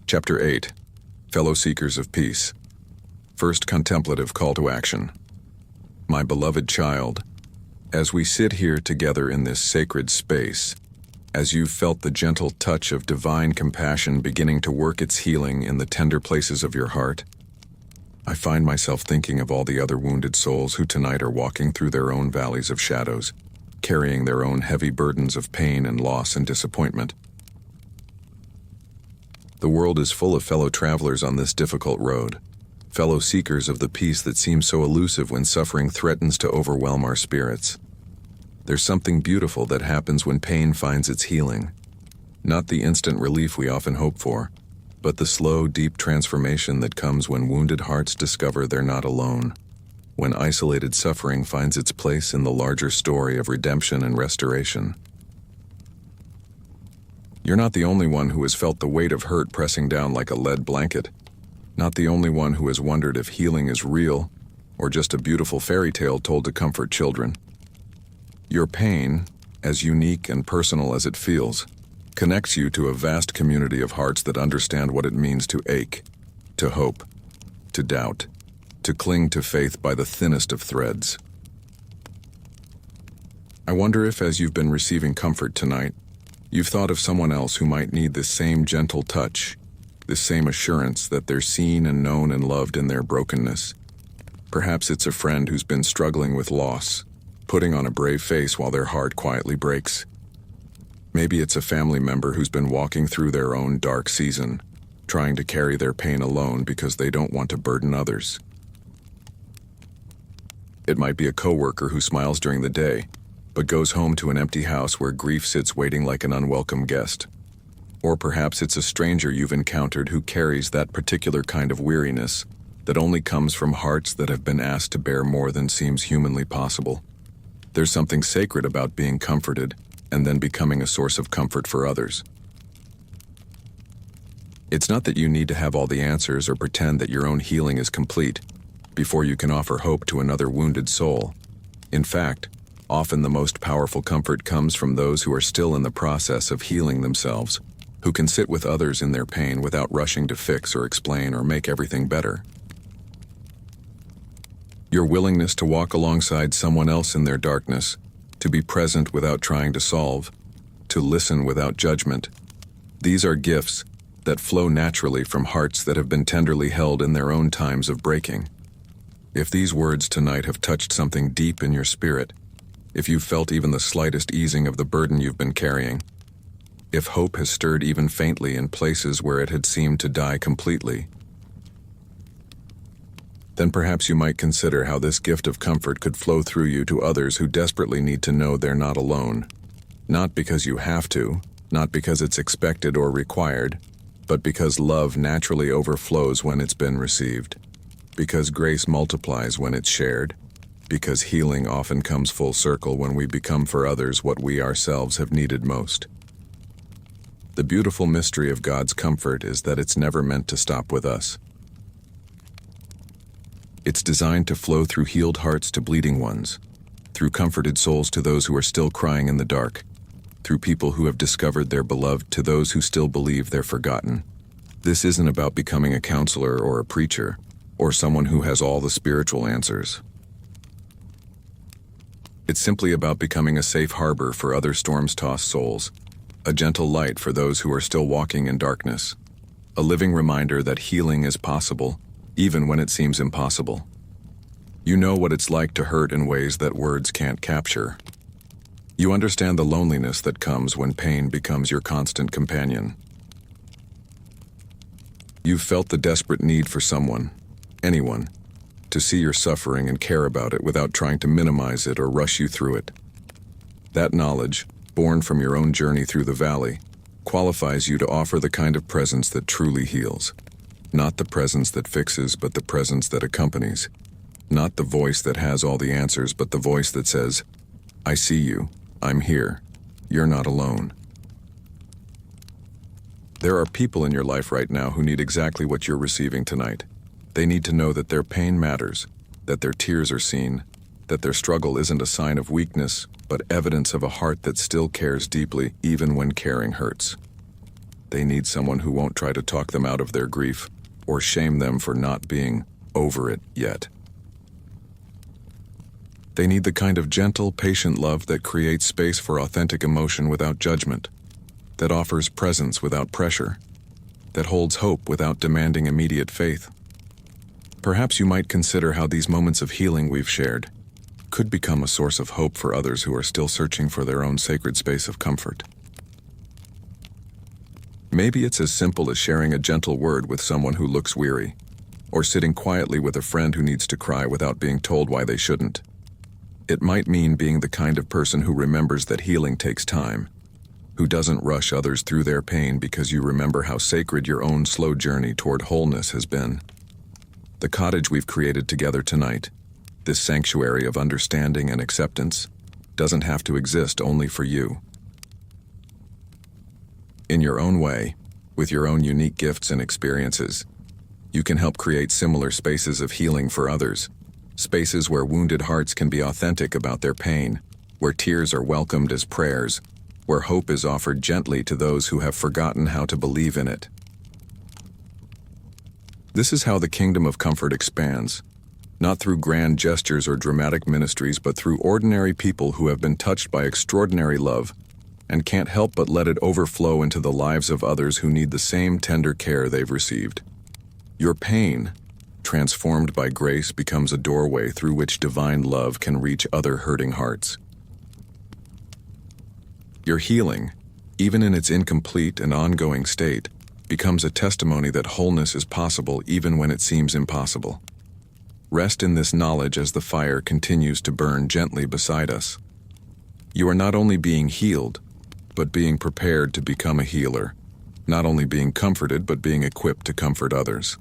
Chapter 8. Fellow Seekers of Peace. First contemplative call to action. My beloved child, as we sit here together in this sacred space, as you've felt the gentle touch of divine compassion beginning to work its healing in the tender places of your heart, I find myself thinking of all the other wounded souls who tonight are walking through their own valleys of shadows, carrying their own heavy burdens of pain and loss and disappointment. The world is full of fellow travelers on this difficult road, fellow seekers of the peace that seems so elusive when suffering threatens to overwhelm our spirits. There's something beautiful that happens when pain finds its healing. Not the instant relief we often hope for, but the slow, deep transformation that comes when wounded hearts discover they're not alone, when isolated suffering finds its place in the larger story of redemption and restoration. You're not the only one who has felt the weight of hurt pressing down like a lead blanket, not the only one who has wondered if healing is real or just a beautiful fairy tale told to comfort children. Your pain, as unique and personal as it feels, connects you to a vast community of hearts that understand what it means to ache, to hope, to doubt, to cling to faith by the thinnest of threads. I wonder if, as you've been receiving comfort tonight, you've thought of someone else who might need this same gentle touch, this same assurance that they're seen and known and loved in their brokenness. Perhaps it's a friend who's been struggling with loss, putting on a brave face while their heart quietly breaks. Maybe it's a family member who's been walking through their own dark season, trying to carry their pain alone because they don't want to burden others. It might be a coworker who smiles during the day, but goes home to an empty house where grief sits waiting like an unwelcome guest. Or perhaps it's a stranger you've encountered who carries that particular kind of weariness that only comes from hearts that have been asked to bear more than seems humanly possible. There's something sacred about being comforted and then becoming a source of comfort for others. It's not that you need to have all the answers or pretend that your own healing is complete before you can offer hope to another wounded soul. In fact, often the most powerful comfort comes from those who are still in the process of healing themselves, who can sit with others in their pain without rushing to fix or explain or make everything better. Your willingness to walk alongside someone else in their darkness, to be present without trying to solve, to listen without judgment, these are gifts that flow naturally from hearts that have been tenderly held in their own times of breaking. If these words tonight have touched something deep in your spirit, if you've felt even the slightest easing of the burden you've been carrying, if hope has stirred even faintly in places where it had seemed to die completely, then perhaps you might consider how this gift of comfort could flow through you to others who desperately need to know they're not alone. Not because you have to, not because it's expected or required, but because love naturally overflows when it's been received, because grace multiplies when it's shared, because healing often comes full circle when we become for others what we ourselves have needed most. The beautiful mystery of God's comfort is that it's never meant to stop with us. It's designed to flow through healed hearts to bleeding ones, through comforted souls to those who are still crying in the dark, through people who have discovered their beloved to those who still believe they're forgotten. This isn't about becoming a counselor or a preacher, or someone who has all the spiritual answers. It's simply about becoming a safe harbor for other storms-tossed souls, a gentle light for those who are still walking in darkness, a living reminder that healing is possible, even when it seems impossible. You know what it's like to hurt in ways that words can't capture. You understand the loneliness that comes when pain becomes your constant companion. You've felt the desperate need for someone, anyone, to see your suffering and care about it without trying to minimize it or rush you through it. That knowledge, born from your own journey through the valley, qualifies you to offer the kind of presence that truly heals. Not the presence that fixes, but the presence that accompanies. Not the voice that has all the answers, but the voice that says, I see you, I'm here, you're not alone. There are people in your life right now who need exactly what you're receiving tonight. They need to know that their pain matters, that their tears are seen, that their struggle isn't a sign of weakness, but evidence of a heart that still cares deeply even when caring hurts. They need someone who won't try to talk them out of their grief, or shame them for not being over it yet. They need the kind of gentle, patient love that creates space for authentic emotion without judgment, that offers presence without pressure, that holds hope without demanding immediate faith. Perhaps you might consider how these moments of healing we've shared could become a source of hope for others who are still searching for their own sacred space of comfort. Maybe it's as simple as sharing a gentle word with someone who looks weary, or sitting quietly with a friend who needs to cry without being told why they shouldn't. It might mean being the kind of person who remembers that healing takes time, who doesn't rush others through their pain because you remember how sacred your own slow journey toward wholeness has been. The cottage we've created together tonight, this sanctuary of understanding and acceptance, doesn't have to exist only for you. In your own way, with your own unique gifts and experiences, you can help create similar spaces of healing for others, spaces where wounded hearts can be authentic about their pain, where tears are welcomed as prayers, where hope is offered gently to those who have forgotten how to believe in it. This is how the kingdom of comfort expands, not through grand gestures or dramatic ministries, but through ordinary people who have been touched by extraordinary love and can't help but let it overflow into the lives of others who need the same tender care they've received. Your pain, transformed by grace, becomes a doorway through which divine love can reach other hurting hearts. Your healing, even in its incomplete and ongoing state, becomes a testimony that wholeness is possible even when it seems impossible. Rest in this knowledge as the fire continues to burn gently beside us. You are not only being healed, but being prepared to become a healer, not only being comforted, but being equipped to comfort others.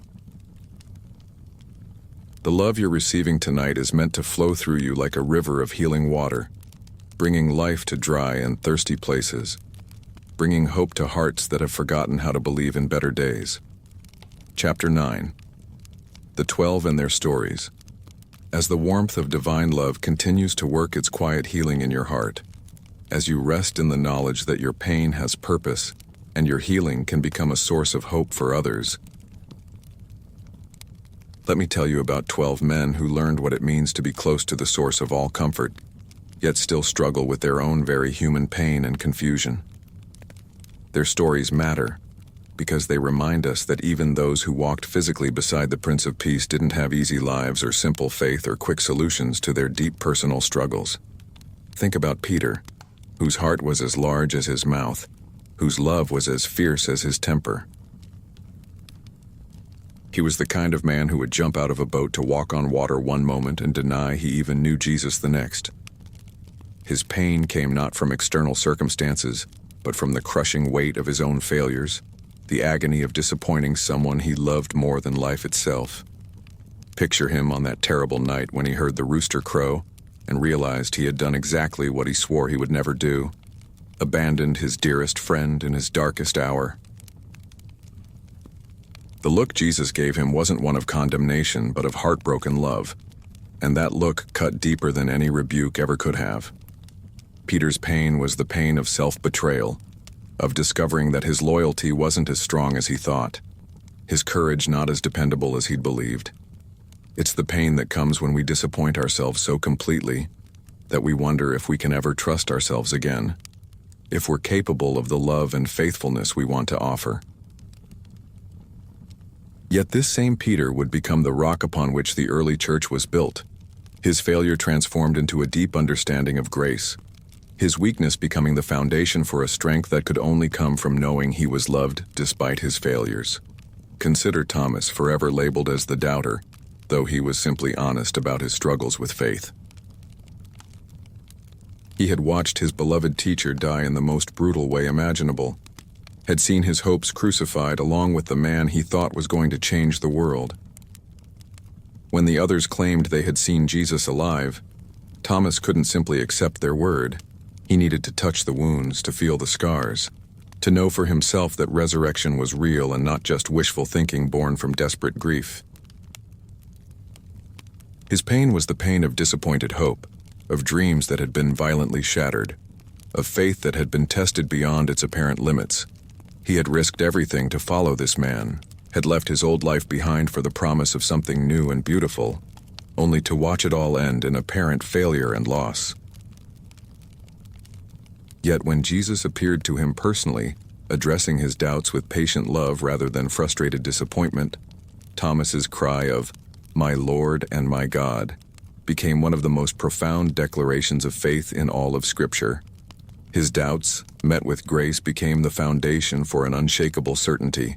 The love you're receiving tonight is meant to flow through you like a river of healing water, bringing life to dry and thirsty places, bringing hope to hearts that have forgotten how to believe in better days. Chapter 9. The 12 and Their Stories. As the warmth of divine love continues to work its quiet healing in your heart, as you rest in the knowledge that your pain has purpose and your healing can become a source of hope for others, let me tell you about 12 men who learned what it means to be close to the source of all comfort, yet still struggle with their own very human pain and confusion. Their stories matter because they remind us that even those who walked physically beside the Prince of Peace didn't have easy lives or simple faith or quick solutions to their deep personal struggles. Think about Peter, whose heart was as large as his mouth, whose love was as fierce as his temper. He was the kind of man who would jump out of a boat to walk on water one moment and deny he even knew Jesus the next. His pain came not from external circumstances, but from the crushing weight of his own failures, the agony of disappointing someone he loved more than life itself. Picture him on that terrible night when he heard the rooster crow and realized he had done exactly what he swore he would never do, abandoned his dearest friend in his darkest hour. The look Jesus gave him wasn't one of condemnation, but of heartbroken love, and that look cut deeper than any rebuke ever could have. Peter's pain was the pain of self-betrayal, of discovering that his loyalty wasn't as strong as he thought, his courage not as dependable as he'd believed. It's the pain that comes when we disappoint ourselves so completely that we wonder if we can ever trust ourselves again, if we're capable of the love and faithfulness we want to offer. Yet this same Peter would become the rock upon which the early church was built, his failure transformed into a deep understanding of grace, his weakness becoming the foundation for a strength that could only come from knowing he was loved despite his failures. Consider Thomas, forever labeled as the doubter, though he was simply honest about his struggles with faith. He had watched his beloved teacher die in the most brutal way imaginable, had seen his hopes crucified along with the man he thought was going to change the world. When the others claimed they had seen Jesus alive, Thomas couldn't simply accept their word. He needed to touch the wounds, to feel the scars, to know for himself that resurrection was real and not just wishful thinking born from desperate grief. His pain was the pain of disappointed hope, of dreams that had been violently shattered, of faith that had been tested beyond its apparent limits. He had risked everything to follow this man, had left his old life behind for the promise of something new and beautiful, only to watch it all end in apparent failure and loss. Yet when Jesus appeared to him personally, addressing his doubts with patient love rather than frustrated disappointment, Thomas's cry of, "My Lord and my God," became one of the most profound declarations of faith in all of Scripture. His doubts, met with grace, became the foundation for an unshakable certainty.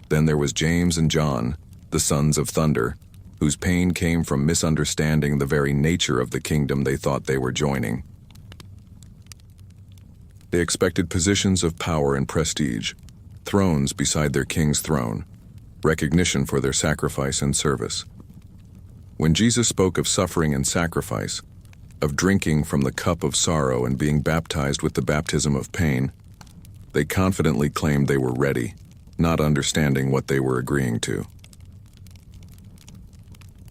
Then there was James and John, the sons of thunder, whose pain came from misunderstanding the very nature of the kingdom they thought they were joining. They expected positions of power and prestige, thrones beside their king's throne, recognition for their sacrifice and service. When Jesus spoke of suffering and sacrifice, of drinking from the cup of sorrow and being baptized with the baptism of pain, they confidently claimed they were ready, not understanding what they were agreeing to.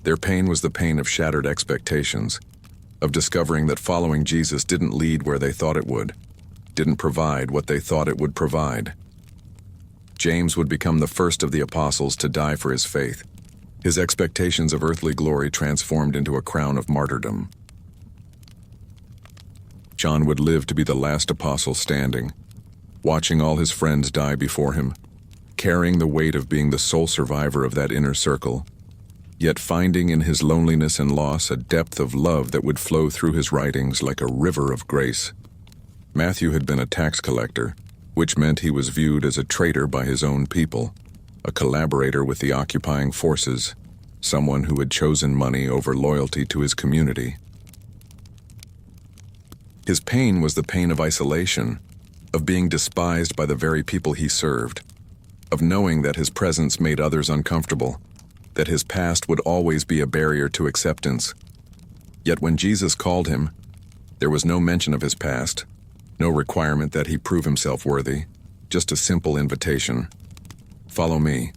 Their pain was the pain of shattered expectations, of discovering that following Jesus didn't lead where they thought it would, didn't provide what they thought it would provide. James would become the first of the apostles to die for his faith. His expectations of earthly glory transformed into a crown of martyrdom. John would live to be the last apostle standing, watching all his friends die before him, carrying the weight of being the sole survivor of that inner circle, yet finding in his loneliness and loss a depth of love that would flow through his writings like a river of grace. Matthew had been a tax collector, which meant he was viewed as a traitor by his own people, a collaborator with the occupying forces, someone who had chosen money over loyalty to his community. His pain was the pain of isolation, of being despised by the very people he served, of knowing that his presence made others uncomfortable, that his past would always be a barrier to acceptance. Yet when Jesus called him, there was no mention of his past, no requirement that he prove himself worthy, just a simple invitation. Follow me.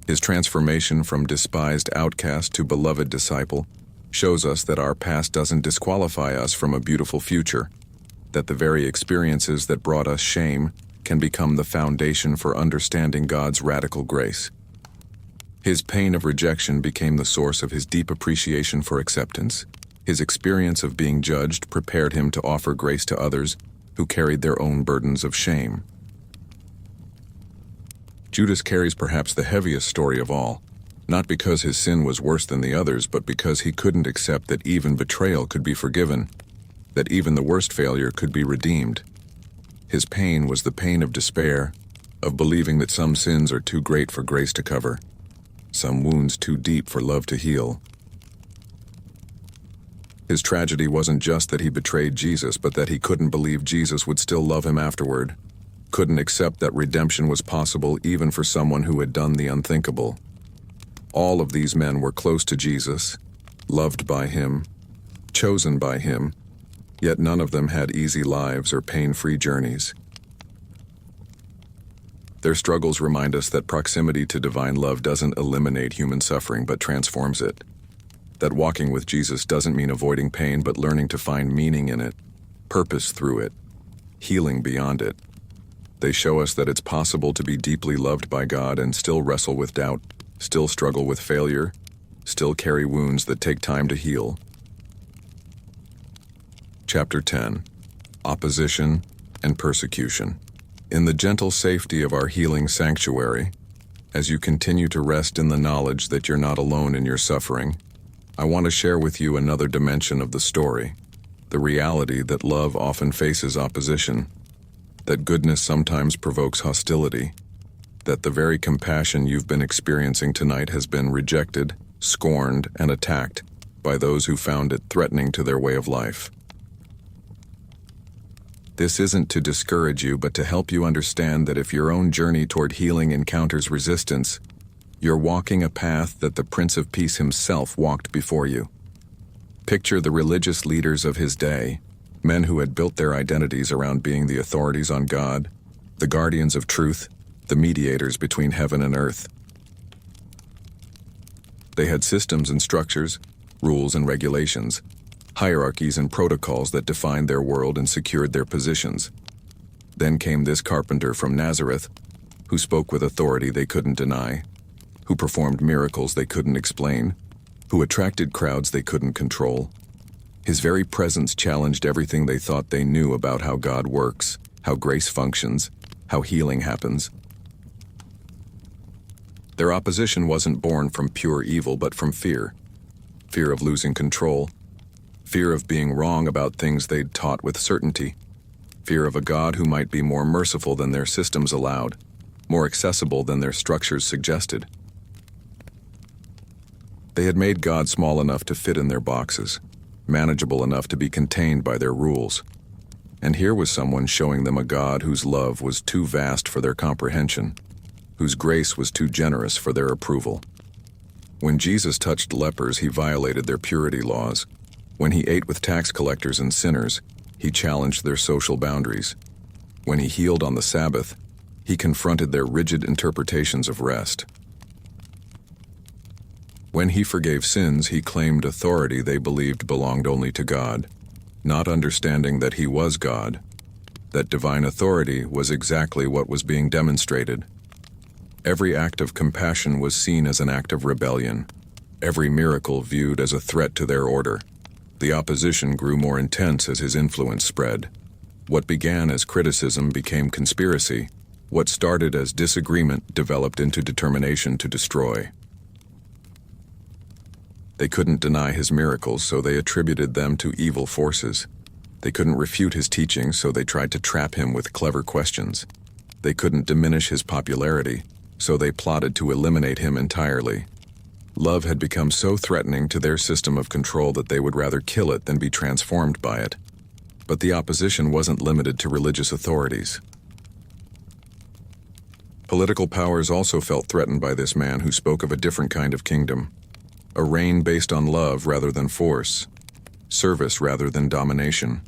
His transformation from despised outcast to beloved disciple shows us that our past doesn't disqualify us from a beautiful future, that the very experiences that brought us shame can become the foundation for understanding God's radical grace. His pain of rejection became the source of his deep appreciation for acceptance. His experience of being judged prepared him to offer grace to others who carried their own burdens of shame. Judas carries perhaps the heaviest story of all, not because his sin was worse than the others, but because he couldn't accept that even betrayal could be forgiven, that even the worst failure could be redeemed. His pain was the pain of despair, of believing that some sins are too great for grace to cover, some wounds too deep for love to heal. His tragedy wasn't just that he betrayed Jesus, but that he couldn't believe Jesus would still love him afterward, couldn't accept that redemption was possible even for someone who had done the unthinkable. All of these men were close to Jesus, loved by him, chosen by him, yet none of them had easy lives or pain-free journeys. Their struggles remind us that proximity to divine love doesn't eliminate human suffering but transforms it. That walking with Jesus doesn't mean avoiding pain but learning to find meaning in it, purpose through it, healing beyond it. They show us that it's possible to be deeply loved by God and still wrestle with doubt, still struggle with failure, still carry wounds that take time to heal. Chapter 10. Opposition and Persecution. In the gentle safety of our healing sanctuary, as you continue to rest in the knowledge that you're not alone in your suffering, I want to share with you another dimension of the story, the reality that love often faces opposition, that goodness sometimes provokes hostility, that the very compassion you've been experiencing tonight has been rejected, scorned, and attacked by those who found it threatening to their way of life. This isn't to discourage you, but to help you understand that if your own journey toward healing encounters resistance, you're walking a path that the Prince of Peace himself walked before you. Picture the religious leaders of his day, men who had built their identities around being the authorities on God, the guardians of truth, the mediators between heaven and earth. They had systems and structures, rules and regulations, hierarchies and protocols that defined their world and secured their positions. Then came this carpenter from Nazareth, who spoke with authority they couldn't deny, who performed miracles they couldn't explain, who attracted crowds they couldn't control. His very presence challenged everything they thought they knew about how God works, how grace functions, how healing happens. Their opposition wasn't born from pure evil, but from fear. Fear of losing control, fear of being wrong about things they'd taught with certainty, fear of a God who might be more merciful than their systems allowed, more accessible than their structures suggested. They had made God small enough to fit in their boxes, manageable enough to be contained by their rules. And here was someone showing them a God whose love was too vast for their comprehension, whose grace was too generous for their approval. When Jesus touched lepers, he violated their purity laws. When he ate with tax collectors and sinners, he challenged their social boundaries. When he healed on the Sabbath, he confronted their rigid interpretations of rest. When he forgave sins, he claimed authority they believed belonged only to God, not understanding that he was God. that divine authority was exactly what was being demonstrated. Every act of compassion was seen as an act of rebellion, every miracle viewed as a threat to their order. The opposition grew more intense as his influence spread. What began as criticism became conspiracy. What started as disagreement developed into determination to destroy. They couldn't deny his miracles, so they attributed them to evil forces. They couldn't refute his teachings, so they tried to trap him with clever questions. They couldn't diminish his popularity, so they plotted to eliminate him entirely. Love had become so threatening to their system of control that they would rather kill it than be transformed by it. But the opposition wasn't limited to religious authorities. Political powers also felt threatened by this man who spoke of a different kind of kingdom. A reign based on love rather than force, service rather than domination,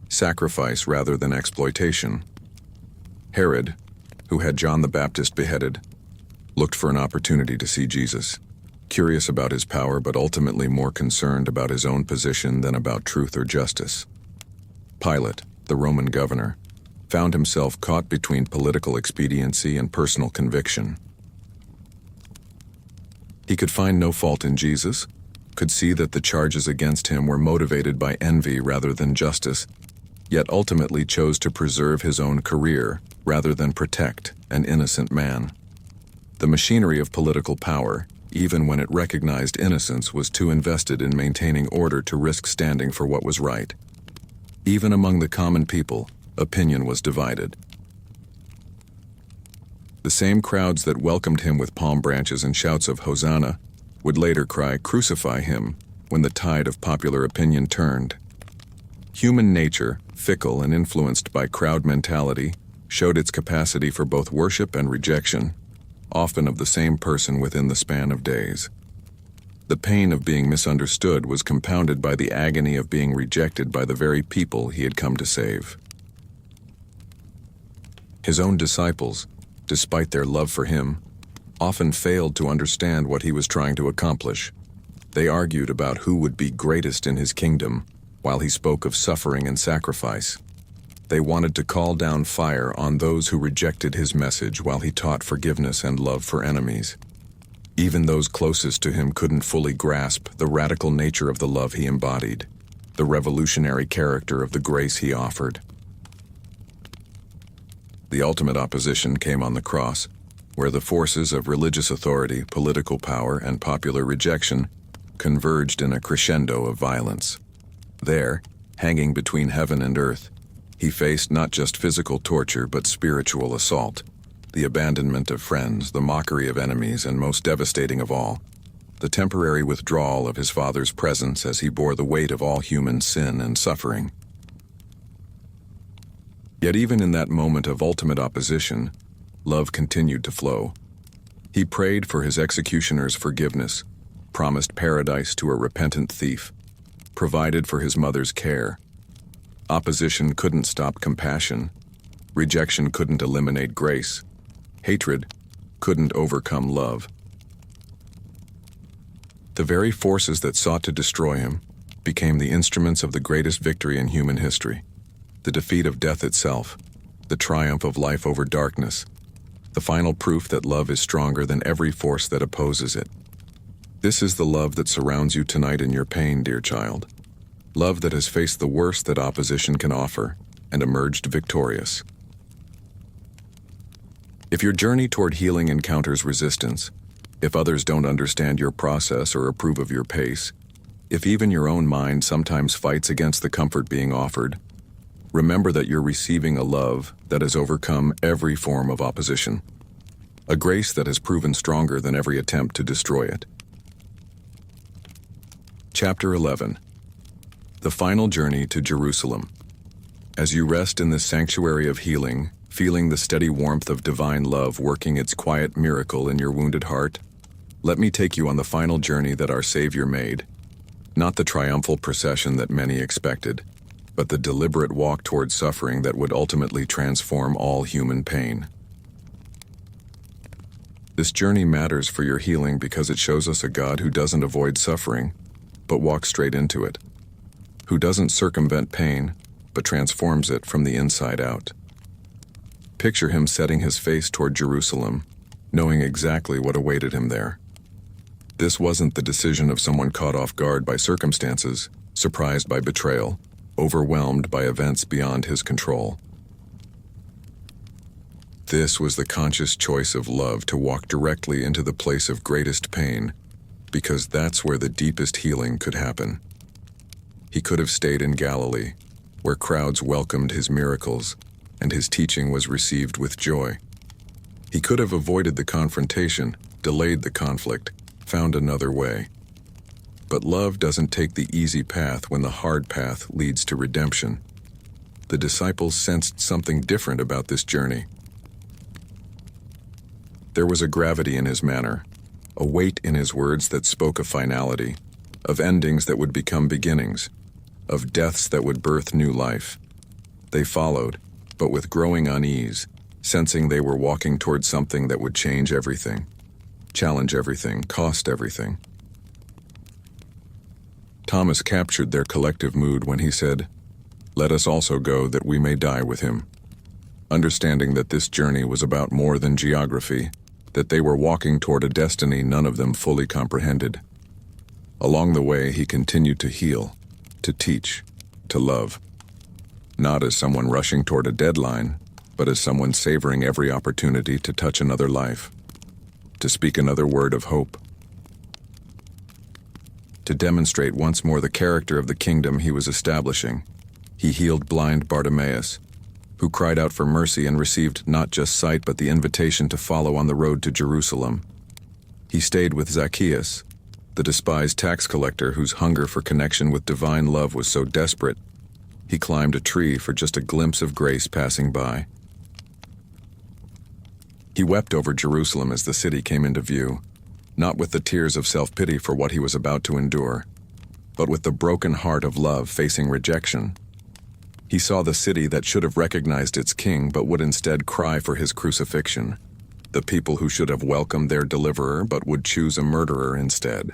sacrifice rather than exploitation. Herod, who had John the Baptist beheaded, looked for an opportunity to see Jesus, curious about his power but ultimately more concerned about his own position than about truth or justice. Pilate, the Roman governor, found himself caught between political expediency and personal conviction. He could find no fault in Jesus, could see that the charges against him were motivated by envy rather than justice, yet ultimately chose to preserve his own career rather than protect an innocent man. The machinery of political power, even when it recognized innocence, was too invested in maintaining order to risk standing for what was right. Even among the common people, opinion was divided. The same crowds that welcomed him with palm branches and shouts of Hosanna would later cry, "Crucify him," when the tide of popular opinion turned. Human nature, fickle and influenced by crowd mentality, showed its capacity for both worship and rejection, often of the same person within the span of days. The pain of being misunderstood was compounded by the agony of being rejected by the very people he had come to save. His own disciples, despite their love for him, often failed to understand what he was trying to accomplish. They argued about who would be greatest in his kingdom, while he spoke of suffering and sacrifice. They wanted to call down fire on those who rejected his message while he taught forgiveness and love for enemies. Even those closest to him couldn't fully grasp the radical nature of the love he embodied, the revolutionary character of the grace he offered. The ultimate opposition came on the cross, where the forces of religious authority, political power, and popular rejection converged in a crescendo of violence. There, hanging between heaven and earth, he faced not just physical torture but spiritual assault, the abandonment of friends, the mockery of enemies, and most devastating of all, the temporary withdrawal of his Father's presence as he bore the weight of all human sin and suffering. Yet even in that moment of ultimate opposition, love continued to flow. He prayed for his executioner's forgiveness, promised paradise to a repentant thief, provided for his mother's care. Opposition couldn't stop compassion. Rejection couldn't eliminate grace. Hatred couldn't overcome love. The very forces that sought to destroy him became the instruments of the greatest victory in human history, the defeat of death itself, the triumph of life over darkness, the final proof that love is stronger than every force that opposes it. This is the love that surrounds you tonight in your pain, dear child. Love that has faced the worst that opposition can offer and emerged victorious. If your journey toward healing encounters resistance, if others don't understand your process or approve of your pace, if even your own mind sometimes fights against the comfort being offered, remember that you're receiving a love that has overcome every form of opposition, a grace that has proven stronger than every attempt to destroy it. Chapter 11. The Final Journey to Jerusalem. As you rest in this sanctuary of healing, feeling the steady warmth of divine love working its quiet miracle in your wounded heart, let me take you on the final journey that our Savior made. Not the triumphal procession that many expected, but the deliberate walk toward suffering that would ultimately transform all human pain. This journey matters for your healing because it shows us a God who doesn't avoid suffering, but walks straight into it, who doesn't circumvent pain, but transforms it from the inside out. Picture him setting his face toward Jerusalem, knowing exactly what awaited him there. This wasn't the decision of someone caught off guard by circumstances, surprised by betrayal, overwhelmed by events beyond his control. This was the conscious choice of love to walk directly into the place of greatest pain, because that's where the deepest healing could happen. He could have stayed in Galilee, where crowds welcomed his miracles, and his teaching was received with joy. He could have avoided the confrontation, delayed the conflict, found another way. But love doesn't take the easy path when the hard path leads to redemption. The disciples sensed something different about this journey. There was a gravity in his manner, a weight in his words that spoke of finality, of endings that would become beginnings, of deaths that would birth new life. They followed, but with growing unease, sensing they were walking toward something that would change everything, challenge everything, cost everything. Thomas captured their collective mood when he said, "Let us also go that we may die with him," understanding that this journey was about more than geography, that they were walking toward a destiny none of them fully comprehended. Along the way, he continued to heal, to teach, to love, not as someone rushing toward a deadline, but as someone savoring every opportunity to touch another life, to speak another word of hope, to demonstrate once more the character of the kingdom he was establishing. He healed blind Bartimaeus, who cried out for mercy and received not just sight but the invitation to follow on the road to Jerusalem. He stayed with Zacchaeus, the despised tax collector whose hunger for connection with divine love was so desperate, he climbed a tree for just a glimpse of grace passing by. He wept over Jerusalem as the city came into view, not with the tears of self-pity for what he was about to endure, but with the broken heart of love facing rejection. He saw the city that should have recognized its king but would instead cry for his crucifixion, the people who should have welcomed their deliverer but would choose a murderer instead.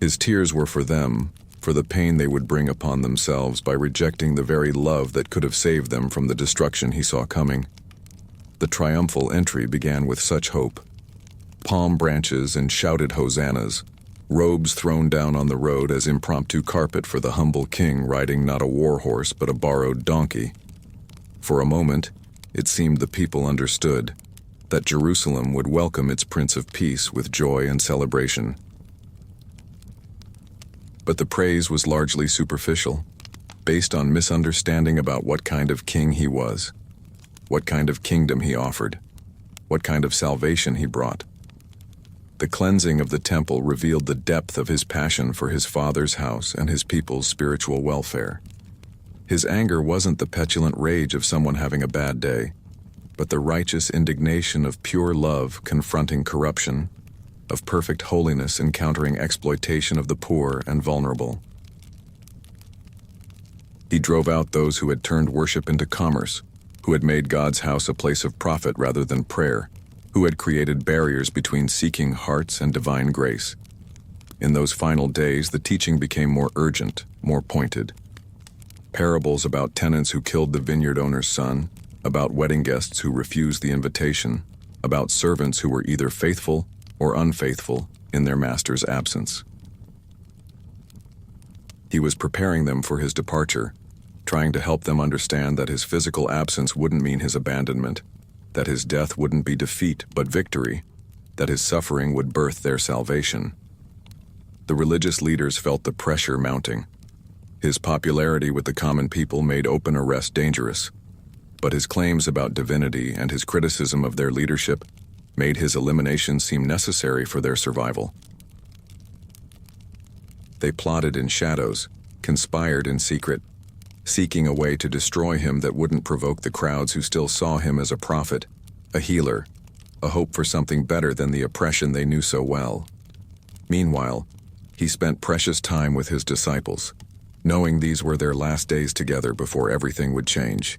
His tears were for them, for the pain they would bring upon themselves by rejecting the very love that could have saved them from the destruction he saw coming. The triumphal entry began with such hope. Palm branches and shouted hosannas, robes thrown down on the road as impromptu carpet for the humble king riding not a war horse but a borrowed donkey. For a moment, it seemed the people understood that Jerusalem would welcome its Prince of Peace with joy and celebration. But the praise was largely superficial, based on misunderstanding about what kind of king he was, what kind of kingdom he offered, what kind of salvation he brought. The cleansing of the temple revealed the depth of his passion for his Father's house and his people's spiritual welfare. His anger wasn't the petulant rage of someone having a bad day, but the righteous indignation of pure love confronting corruption, of perfect holiness encountering exploitation of the poor and vulnerable. He drove out those who had turned worship into commerce, who had made God's house a place of profit rather than prayer, who had created barriers between seeking hearts and divine grace. In those final days, the teaching became more urgent, more pointed. Parables about tenants who killed the vineyard owner's son, about wedding guests who refused the invitation, about servants who were either faithful or unfaithful in their master's absence. He was preparing them for his departure, trying to help them understand that his physical absence wouldn't mean his abandonment, that his death wouldn't be defeat but victory, that his suffering would birth their salvation. The religious leaders felt the pressure mounting. His popularity with the common people made open arrest dangerous, but his claims about divinity and his criticism of their leadership made his elimination seem necessary for their survival. They plotted in shadows, conspired in secret, seeking a way to destroy him that wouldn't provoke the crowds who still saw him as a prophet, a healer, a hope for something better than the oppression they knew so well. Meanwhile, he spent precious time with his disciples, knowing these were their last days together before everything would change.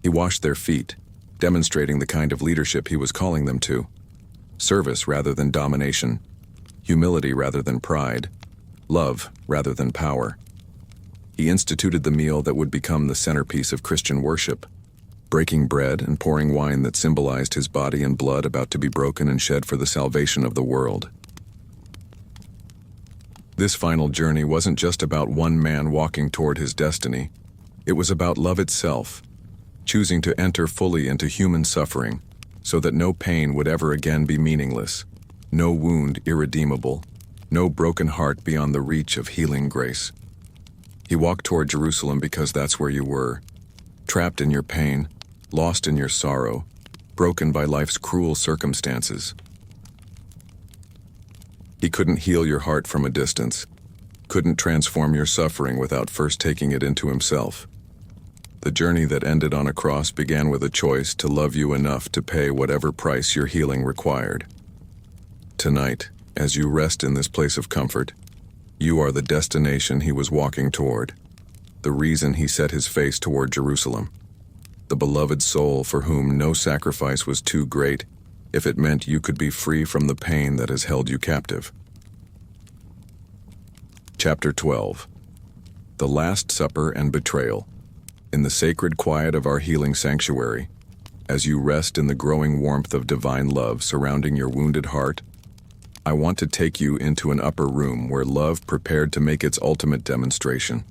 He washed their feet, demonstrating the kind of leadership he was calling them to: service rather than domination, humility rather than pride, love rather than power. He instituted the meal that would become the centerpiece of Christian worship, breaking bread and pouring wine that symbolized his body and blood about to be broken and shed for the salvation of the world. This final journey wasn't just about one man walking toward his destiny. It was about love itself, choosing to enter fully into human suffering so that no pain would ever again be meaningless, no wound irredeemable, no broken heart beyond the reach of healing grace. He walked toward Jerusalem because that's where you were, trapped in your pain, lost in your sorrow, broken by life's cruel circumstances. He couldn't heal your heart from a distance, couldn't transform your suffering without first taking it into himself. The journey that ended on a cross began with a choice to love you enough to pay whatever price your healing required. Tonight, as you rest in this place of comfort, you are the destination he was walking toward, the reason he set his face toward Jerusalem, the beloved soul for whom no sacrifice was too great if it meant you could be free from the pain that has held you captive. Chapter 12. The Last Supper and Betrayal. In the sacred quiet of our healing sanctuary, as you rest in the growing warmth of divine love surrounding your wounded heart, I want to take you into an upper room where love prepared to make its ultimate demonstration,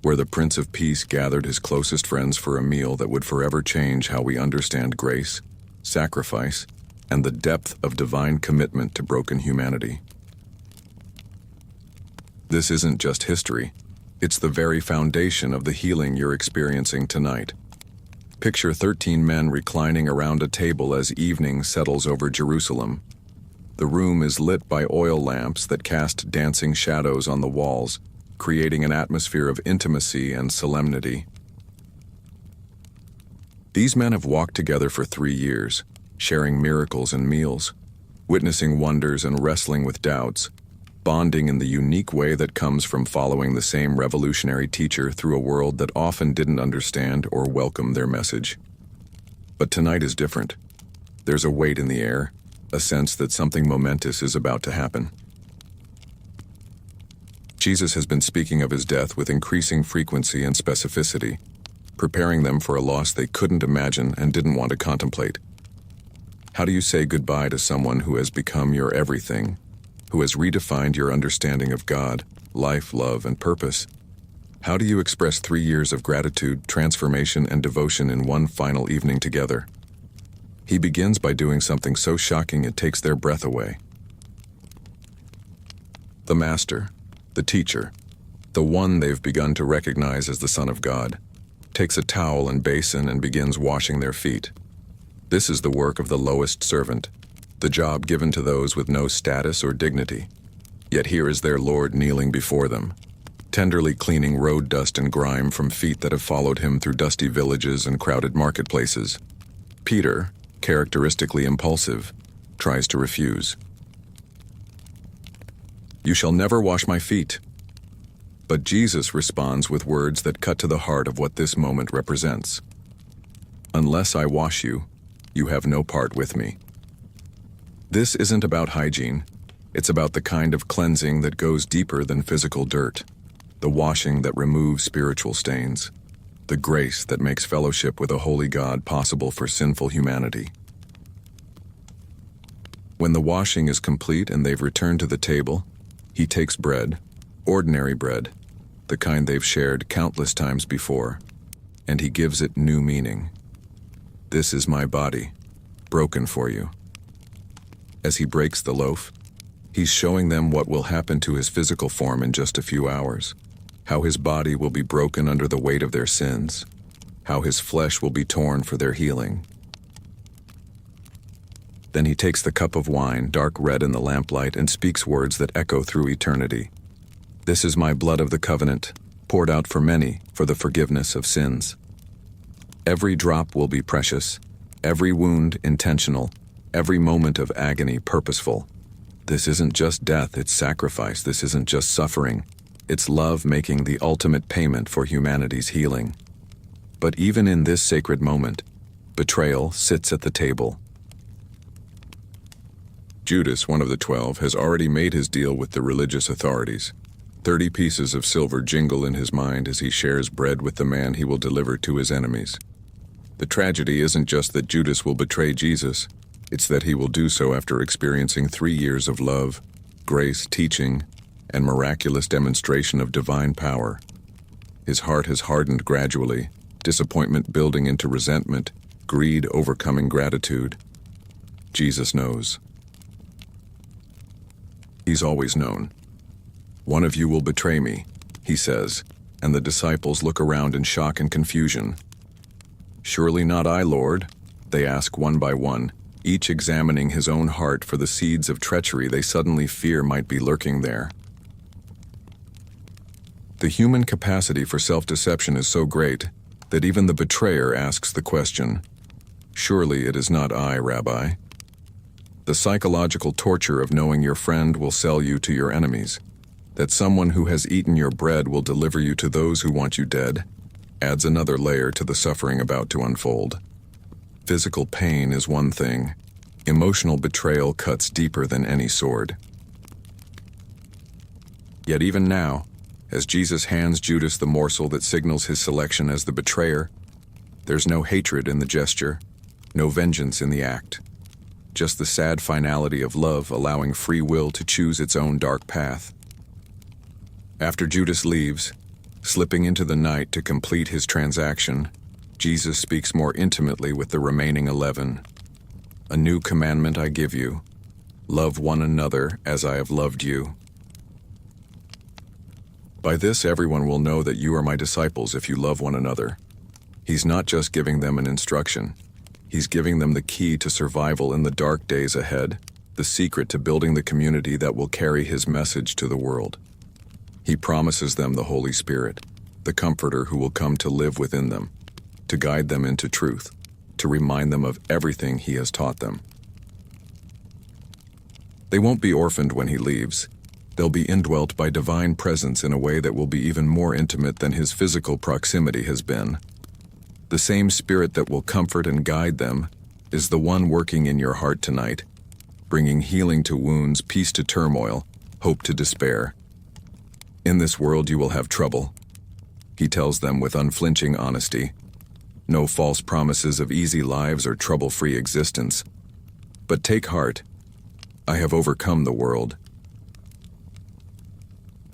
where the Prince of Peace gathered his closest friends for a meal that would forever change how we understand grace, sacrifice, and the depth of divine commitment to broken humanity. This isn't just history. It's the very foundation of the healing you're experiencing tonight. Picture 13 men reclining around a table as evening settles over Jerusalem. The room is lit by oil lamps that cast dancing shadows on the walls, creating an atmosphere of intimacy and solemnity. These men have walked together for 3 years, sharing miracles and meals, witnessing wonders and wrestling with doubts, bonding in the unique way that comes from following the same revolutionary teacher through a world that often didn't understand or welcome their message. But tonight is different. There's a weight in the air, a sense that something momentous is about to happen. Jesus has been speaking of his death with increasing frequency and specificity, preparing them for a loss they couldn't imagine and didn't want to contemplate. How do you say goodbye to someone who has become your everything, who has redefined your understanding of God, life, love, and purpose? How do you express 3 years of gratitude, transformation, and devotion in one final evening together? He begins by doing something so shocking it takes their breath away. The Master, the teacher, the one they've begun to recognize as the Son of God, takes a towel and basin and begins washing their feet. This is the work of the lowest servant, the job given to those with no status or dignity. Yet here is their Lord kneeling before them, tenderly cleaning road dust and grime from feet that have followed him through dusty villages and crowded marketplaces. Peter, characteristically impulsive, tries to refuse. "You shall never wash my feet." But Jesus responds with words that cut to the heart of what this moment represents. "Unless I wash you, you have no part with me." This isn't about hygiene. It's about the kind of cleansing that goes deeper than physical dirt, the washing that removes spiritual stains, the grace that makes fellowship with a holy God possible for sinful humanity. When the washing is complete and they've returned to the table, he takes bread, ordinary bread, the kind they've shared countless times before, and he gives it new meaning. "This is my body, broken for you." As he breaks the loaf, he's showing them what will happen to his physical form in just a few hours, how his body will be broken under the weight of their sins, how his flesh will be torn for their healing. Then he takes the cup of wine, dark red in the lamplight, and speaks words that echo through eternity. "This is my blood of the covenant, poured out for many for the forgiveness of sins." Every drop will be precious, every wound intentional, every moment of agony purposeful. This isn't just death, it's sacrifice. This isn't just suffering. It's love making the ultimate payment for humanity's healing. But even in this sacred moment, betrayal sits at the table. Judas, one of the 12, has already made his deal with the religious authorities. 30 pieces of silver jingle in his mind as he shares bread with the man he will deliver to his enemies. The tragedy isn't just that Judas will betray Jesus, it's that he will do so after experiencing 3 years of love, grace, teaching, and miraculous demonstration of divine power. His heart has hardened gradually, disappointment building into resentment, greed overcoming gratitude. Jesus knows. He's always known. "One of you will betray me," he says, and the disciples look around in shock and confusion. "Surely not I, Lord," they ask one by one, each examining his own heart for the seeds of treachery they suddenly fear might be lurking there. The human capacity for self-deception is so great that even the betrayer asks the question, "Surely it is not I, Rabbi." The psychological torture of knowing your friend will sell you to your enemies, that someone who has eaten your bread will deliver you to those who want you dead, adds another layer to the suffering about to unfold. Physical pain is one thing. Emotional betrayal cuts deeper than any sword. Yet even now, as Jesus hands Judas the morsel that signals his selection as the betrayer, there's no hatred in the gesture, no vengeance in the act. Just the sad finality of love allowing free will to choose its own dark path. After Judas leaves, slipping into the night to complete his transaction, Jesus speaks more intimately with the remaining 11. "A new commandment I give you. Love one another as I have loved you. By this everyone will know that you are my disciples if you love one another." He's not just giving them an instruction. He's giving them the key to survival in the dark days ahead, the secret to building the community that will carry his message to the world. He promises them the Holy Spirit, the Comforter who will come to live within them, to guide them into truth, to remind them of everything he has taught them. They won't be orphaned when he leaves. They'll be indwelt by divine presence in a way that will be even more intimate than his physical proximity has been. The same Spirit that will comfort and guide them is the one working in your heart tonight, bringing healing to wounds, peace to turmoil, hope to despair. "In this world you will have trouble," he tells them with unflinching honesty. No false promises of easy lives or trouble-free existence. "But take heart, I have overcome the world."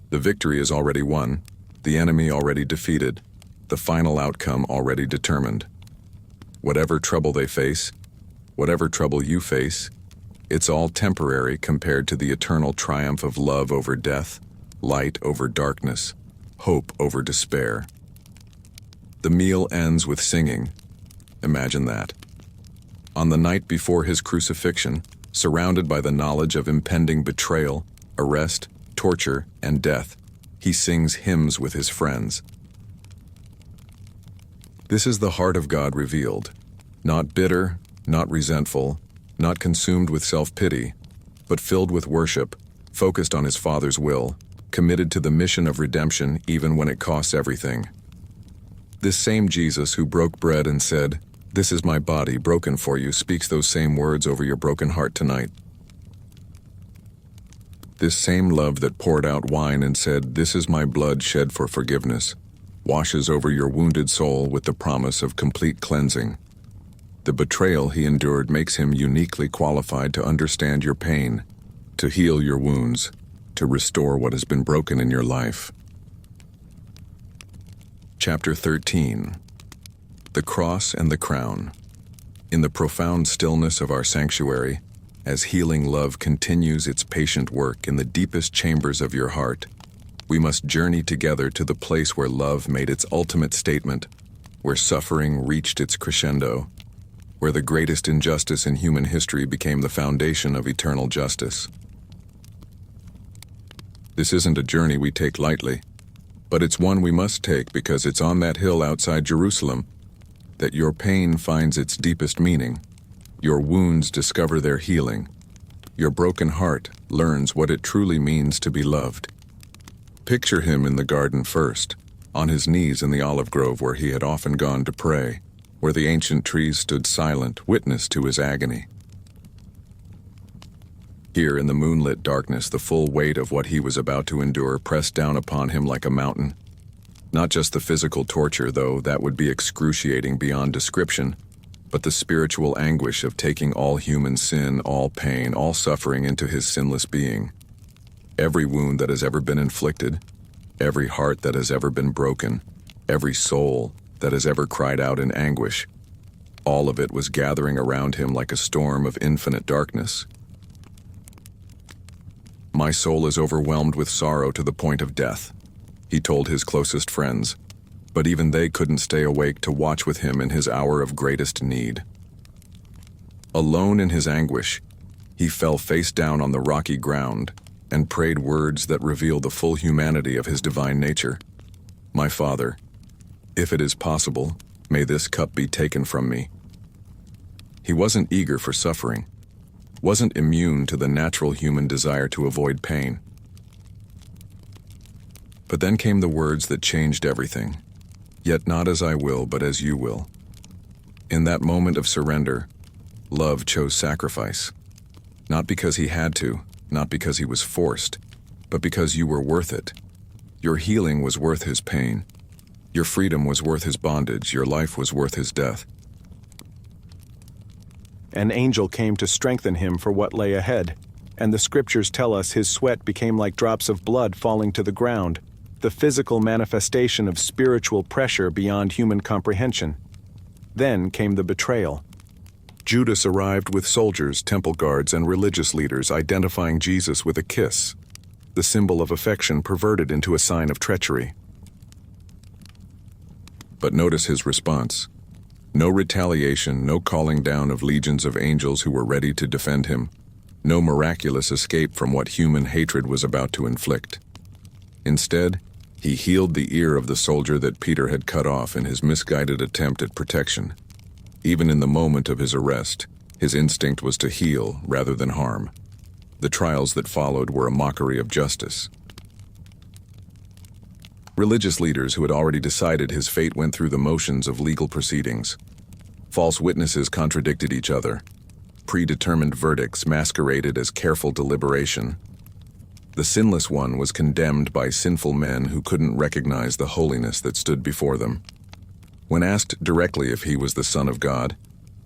The victory is already won, the enemy already defeated, the final outcome already determined. Whatever trouble they face, whatever trouble you face, it's all temporary compared to the eternal triumph of love over death, light over darkness, hope over despair. The meal ends with singing. Imagine that. On the night before his crucifixion, surrounded by the knowledge of impending betrayal, arrest, torture, and death, he sings hymns with his friends. This is the heart of God revealed, not bitter, not resentful, not consumed with self-pity, but filled with worship, focused on his Father's will, committed to the mission of redemption even when it costs everything. This same Jesus who broke bread and said, "This is my body broken for you," speaks those same words over your broken heart tonight. This same love that poured out wine and said, "This is my blood shed for forgiveness," washes over your wounded soul with the promise of complete cleansing. The betrayal he endured makes him uniquely qualified to understand your pain, to heal your wounds, to restore what has been broken in your life. Chapter 13. The Cross and the Crown. In the profound stillness of our sanctuary, as healing love continues its patient work in the deepest chambers of your heart, we must journey together to the place where love made its ultimate statement, where suffering reached its crescendo, where the greatest injustice in human history became the foundation of eternal justice. This isn't a journey we take lightly, but it's one we must take because it's on that hill outside Jerusalem that your pain finds its deepest meaning, your wounds discover their healing, your broken heart learns what it truly means to be loved. Picture him in the garden first, on his knees in the olive grove where he had often gone to pray, where the ancient trees stood silent, witness to his agony. Here in the moonlit darkness, the full weight of what he was about to endure pressed down upon him like a mountain. Not just the physical torture, though that would be excruciating beyond description, but the spiritual anguish of taking all human sin, all pain, all suffering into his sinless being. Every wound that has ever been inflicted, every heart that has ever been broken, every soul that has ever cried out in anguish, all of it was gathering around him like a storm of infinite darkness. "My soul is overwhelmed with sorrow to the point of death," he told his closest friends, but even they couldn't stay awake to watch with him in his hour of greatest need. Alone in his anguish, he fell face down on the rocky ground and prayed words that reveal the full humanity of his divine nature. "My Father, if it is possible, may this cup be taken from me." He wasn't eager for suffering, wasn't immune to the natural human desire to avoid pain. But then came the words that changed everything. "Yet not as I will, but as you will." In that moment of surrender, love chose sacrifice. Not because he had to, not because he was forced, but because you were worth it. Your healing was worth his pain. Your freedom was worth his bondage. Your life was worth his death. An angel came to strengthen him for what lay ahead, and the scriptures tell us his sweat became like drops of blood falling to the ground, the physical manifestation of spiritual pressure beyond human comprehension. Then came the betrayal. Judas arrived with soldiers, temple guards, and religious leaders identifying Jesus with a kiss, the symbol of affection perverted into a sign of treachery. But notice his response. No retaliation, no calling down of legions of angels who were ready to defend him, no miraculous escape from what human hatred was about to inflict. Instead, he healed the ear of the soldier that Peter had cut off in his misguided attempt at protection. Even in the moment of his arrest, his instinct was to heal rather than harm. The trials that followed were a mockery of justice. Religious leaders who had already decided his fate went through the motions of legal proceedings. False witnesses contradicted each other. Predetermined verdicts masqueraded as careful deliberation. The sinless one was condemned by sinful men who couldn't recognize the holiness that stood before them. When asked directly if he was the Son of God,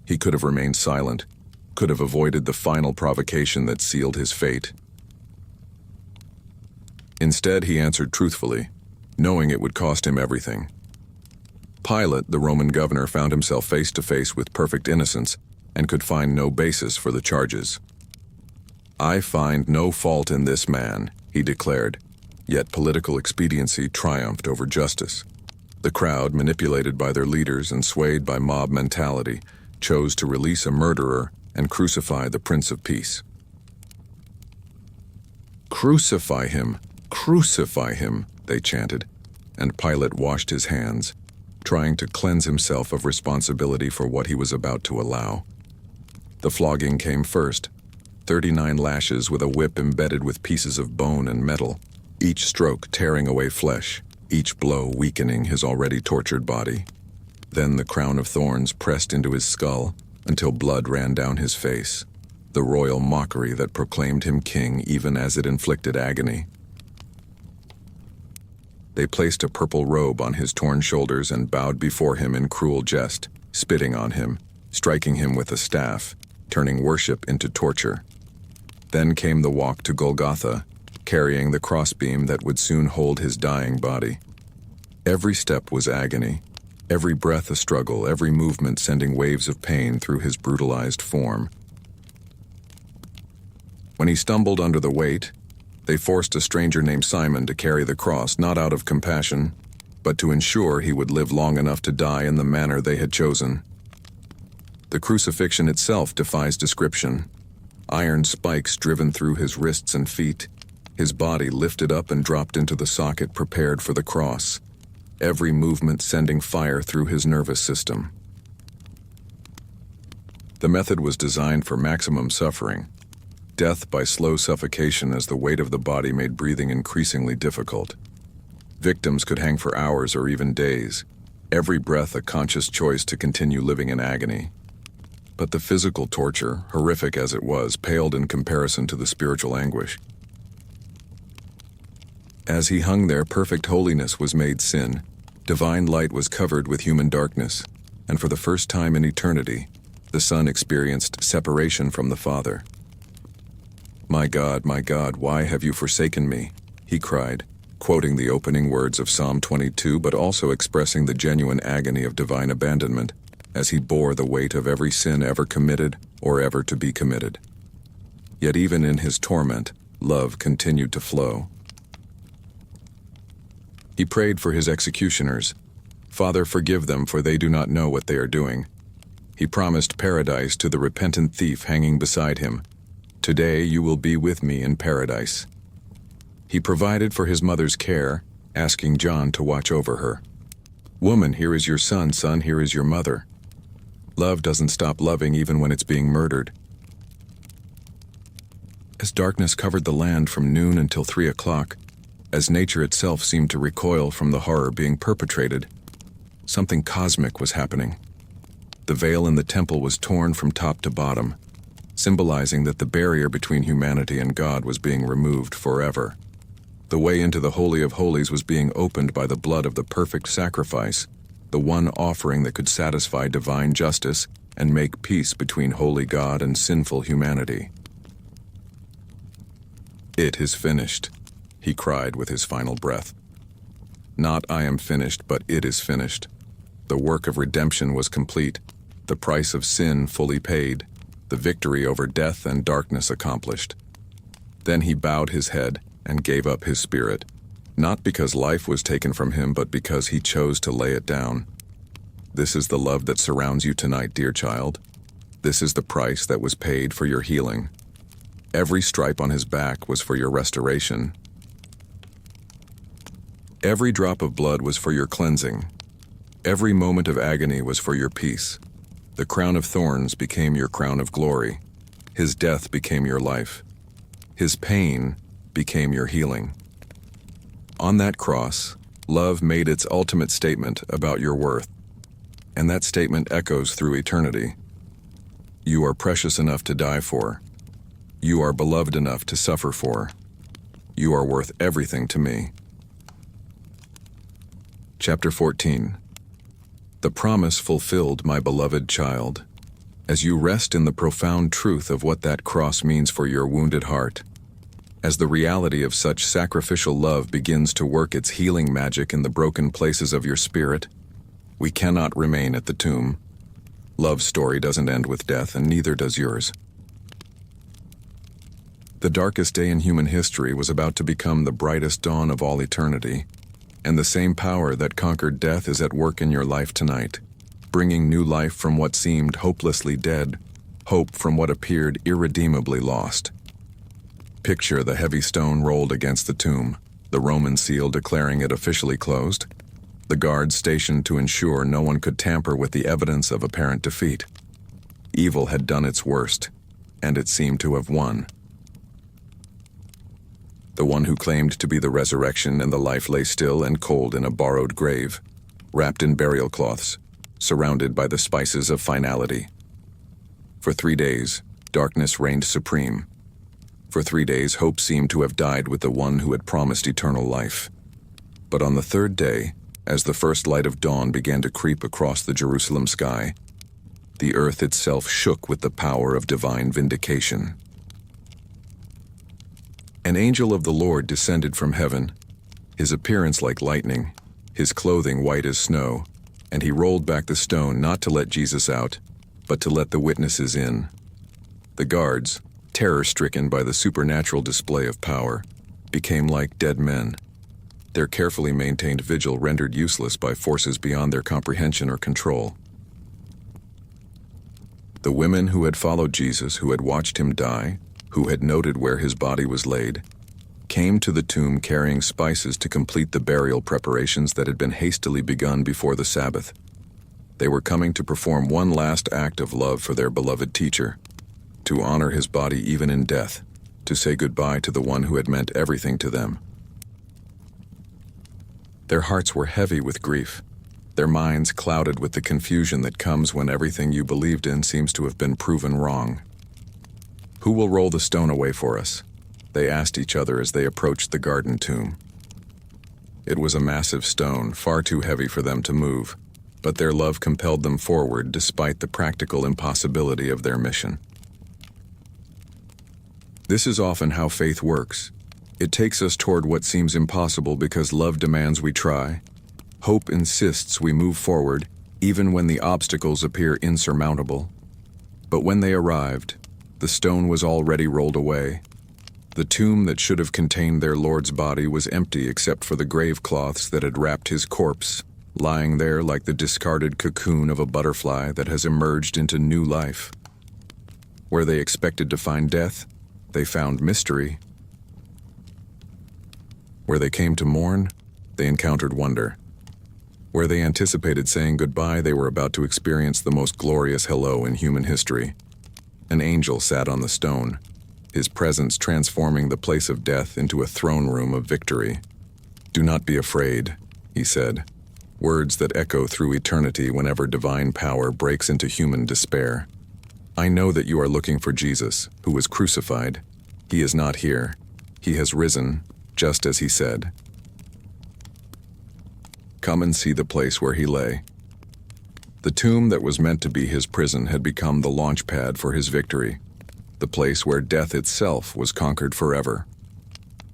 he could have remained silent, could have avoided the final provocation that sealed his fate. Instead, he answered truthfully, knowing it would cost him everything. Pilate, the Roman governor, found himself face to face with perfect innocence and could find no basis for the charges. "I find no fault in this man," he declared, yet political expediency triumphed over justice. The crowd, manipulated by their leaders and swayed by mob mentality, chose to release a murderer and crucify the Prince of Peace. "Crucify him! Crucify him!" they chanted, and Pilate washed his hands, trying to cleanse himself of responsibility for what he was about to allow. The flogging came first, 39 lashes with a whip embedded with pieces of bone and metal, each stroke tearing away flesh, each blow weakening his already tortured body. Then the crown of thorns pressed into his skull until blood ran down his face, the royal mockery that proclaimed him king even as it inflicted agony. They placed a purple robe on his torn shoulders and bowed before him in cruel jest, spitting on him, striking him with a staff, turning worship into torture. Then came the walk to Golgotha, carrying the crossbeam that would soon hold his dying body. Every step was agony, every breath a struggle, every movement sending waves of pain through his brutalized form. When he stumbled under the weight, they forced a stranger named Simon to carry the cross, not out of compassion, but to ensure he would live long enough to die in the manner they had chosen. The crucifixion itself defies description. Iron spikes driven through his wrists and feet, his body lifted up and dropped into the socket prepared for the cross, every movement sending fire through his nervous system. The method was designed for maximum suffering, death by slow suffocation as the weight of the body made breathing increasingly difficult. Victims could hang for hours or even days, every breath a conscious choice to continue living in agony. But the physical torture, horrific as it was, paled in comparison to the spiritual anguish. As he hung there, perfect holiness was made sin, divine light was covered with human darkness, and for the first time in eternity, the Son experienced separation from the Father. My God, why have you forsaken me?" he cried, quoting the opening words of Psalm 22, but also expressing the genuine agony of divine abandonment as he bore the weight of every sin ever committed or ever to be committed. Yet even in his torment, love continued to flow. He prayed for his executioners. "Father, forgive them, for they do not know what they are doing." He promised paradise to the repentant thief hanging beside him. "Today you will be with me in paradise." He provided for his mother's care, asking John to watch over her. "Woman, here is your son. Son, here is your mother." Love doesn't stop loving even when it's being murdered. As darkness covered the land from noon until 3 o'clock, as nature itself seemed to recoil from the horror being perpetrated, something cosmic was happening. The veil in the temple was torn from top to bottom, symbolizing that the barrier between humanity and God was being removed forever. The way into the Holy of Holies was being opened by the blood of the perfect sacrifice, the one offering that could satisfy divine justice and make peace between holy God and sinful humanity. "It is finished," he cried with his final breath. Not "I am finished," but "it is finished." The work of redemption was complete, the price of sin fully paid, the victory over death and darkness accomplished. Then he bowed his head and gave up his spirit, not because life was taken from him, but because he chose to lay it down. This is the love that surrounds you tonight, dear child. This is the price that was paid for your healing. Every stripe on his back was for your restoration. Every drop of blood was for your cleansing. Every moment of agony was for your peace. The crown of thorns became your crown of glory. His death became your life. His pain became your healing. On that cross, love made its ultimate statement about your worth, and that statement echoes through eternity. You are precious enough to die for. You are beloved enough to suffer for. You are worth everything to me. Chapter 14. The promise fulfilled, my beloved child. As you rest in the profound truth of what that cross means for your wounded heart, as the reality of such sacrificial love begins to work its healing magic in the broken places of your spirit, we cannot remain at the tomb. Love's story doesn't end with death, and neither does yours. The darkest day in human history was about to become the brightest dawn of all eternity, and the same power that conquered death is at work in your life tonight, bringing new life from what seemed hopelessly dead, hope from what appeared irredeemably lost. Picture the heavy stone rolled against the tomb, the Roman seal declaring it officially closed, the guards stationed to ensure no one could tamper with the evidence of apparent defeat. Evil had done its worst, and it seemed to have won. The one who claimed to be the resurrection and the life lay still and cold in a borrowed grave, wrapped in burial cloths, surrounded by the spices of finality. For 3 days, darkness reigned supreme. For 3 days, hope seemed to have died with the one who had promised eternal life. But on the 3rd day, as the first light of dawn began to creep across the Jerusalem sky, the earth itself shook with the power of divine vindication. An angel of the Lord descended from heaven, his appearance like lightning, his clothing white as snow, and he rolled back the stone not to let Jesus out, but to let the witnesses in. The guards, terror-stricken by the supernatural display of power, became like dead men, their carefully maintained vigil rendered useless by forces beyond their comprehension or control. The women who had followed Jesus, who had watched him die, who had noted where his body was laid, came to the tomb carrying spices to complete the burial preparations that had been hastily begun before the Sabbath. They were coming to perform one last act of love for their beloved teacher, to honor his body even in death, to say goodbye to the one who had meant everything to them. Their hearts were heavy with grief. their minds clouded with the confusion that comes when everything you believed in seems to have been proven wrong. "Who will roll the stone away for us?" they asked each other as they approached the garden tomb. It was a massive stone, far too heavy for them to move, but their love compelled them forward despite the practical impossibility of their mission. This is often how faith works. It takes us toward what seems impossible because love demands we try. Hope insists we move forward, even when the obstacles appear insurmountable. But when they arrived, the stone was already rolled away. The tomb that should have contained their Lord's body was empty except for the grave cloths that had wrapped his corpse, lying there like the discarded cocoon of a butterfly that has emerged into new life. Where they expected to find death, they found mystery. Where they came to mourn, they encountered wonder. Where they anticipated saying goodbye, they were about to experience the most glorious hello in human history. An angel sat on the stone, his presence transforming the place of death into a throne room of victory. "Do not be afraid," he said, words that echo through eternity whenever divine power breaks into human despair. "I know that you are looking for Jesus, who was crucified. He is not here. He has risen, just as he said. Come and see the place where he lay." The tomb that was meant to be his prison had become the launch pad for his victory, the place where death itself was conquered forever.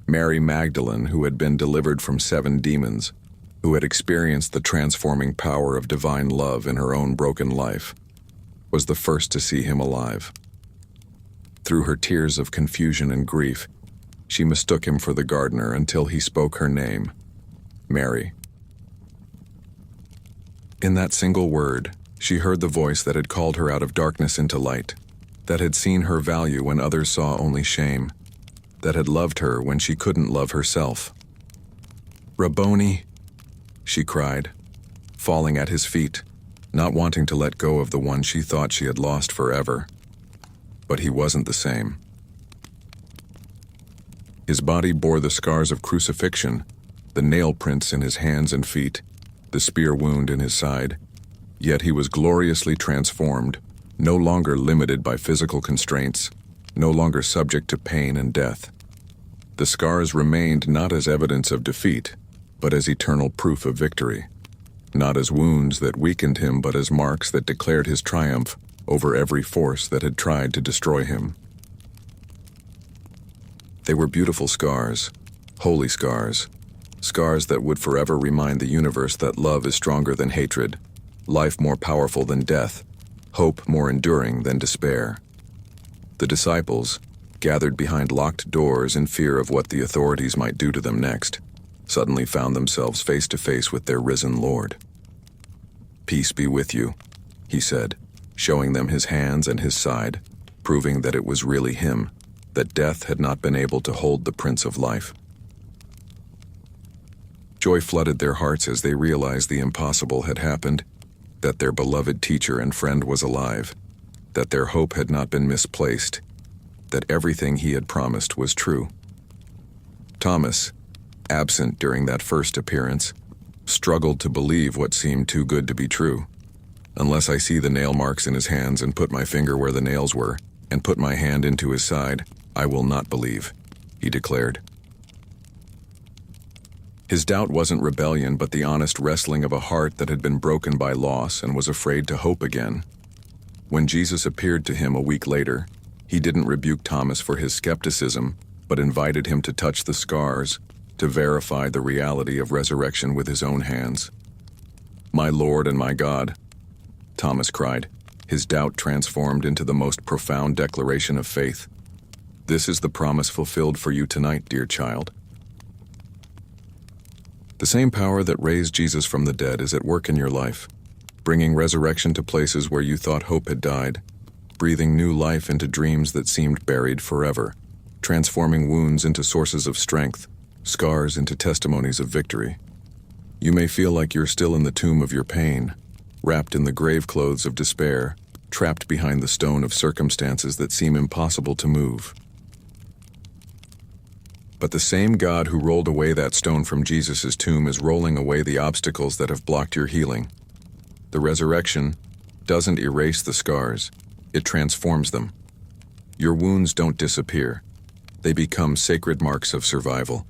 Mary Magdalene, who had been delivered from 7 demons, who had experienced the transforming power of divine love in her own broken life, was the first to see him alive. Through her tears of confusion and grief, she mistook him for the gardener until he spoke her name, Mary. In that single word, she heard the voice that had called her out of darkness into light, that had seen her value when others saw only shame, that had loved her when she couldn't love herself. "Rabboni," she cried, falling at his feet, not wanting to let go of the one she thought she had lost forever. But he wasn't the same. His body bore the scars of crucifixion, the nail prints in his hands and feet, the spear wound in his side, yet he was gloriously transformed, no longer limited by physical constraints, no longer subject to pain and death. The scars remained not as evidence of defeat, but as eternal proof of victory, not as wounds that weakened him, but as marks that declared his triumph over every force that had tried to destroy him. They were beautiful scars, holy scars, scars that would forever remind the universe that love is stronger than hatred, life more powerful than death, hope more enduring than despair. The disciples, gathered behind locked doors in fear of what the authorities might do to them next, suddenly found themselves face to face with their risen Lord. "Peace be with you," he said, showing them his hands and his side, proving that it was really him, that death had not been able to hold the Prince of Life. Joy flooded their hearts as they realized the impossible had happened, that their beloved teacher and friend was alive, that their hope had not been misplaced, that everything he had promised was true. Thomas, absent during that first appearance, struggled to believe what seemed too good to be true. "Unless I see the nail marks in his hands and put my finger where the nails were, and put my hand into his side, I will not believe," he declared. His doubt wasn't rebellion, but the honest wrestling of a heart that had been broken by loss and was afraid to hope again. When Jesus appeared to him a week later, he didn't rebuke Thomas for his skepticism, but invited him to touch the scars, to verify the reality of resurrection with his own hands. "My Lord and my God," Thomas cried, his doubt transformed into the most profound declaration of faith. "This is the promise fulfilled for you tonight, dear child." The same power that raised Jesus from the dead is at work in your life, bringing resurrection to places where you thought hope had died, breathing new life into dreams that seemed buried forever, transforming wounds into sources of strength, scars into testimonies of victory. You may feel like you're still in the tomb of your pain, wrapped in the grave clothes of despair, trapped behind the stone of circumstances that seem impossible to move. But the same God who rolled away that stone from Jesus' tomb is rolling away the obstacles that have blocked your healing. The resurrection doesn't erase the scars, it transforms them. Your wounds don't disappear. They become sacred marks of survival,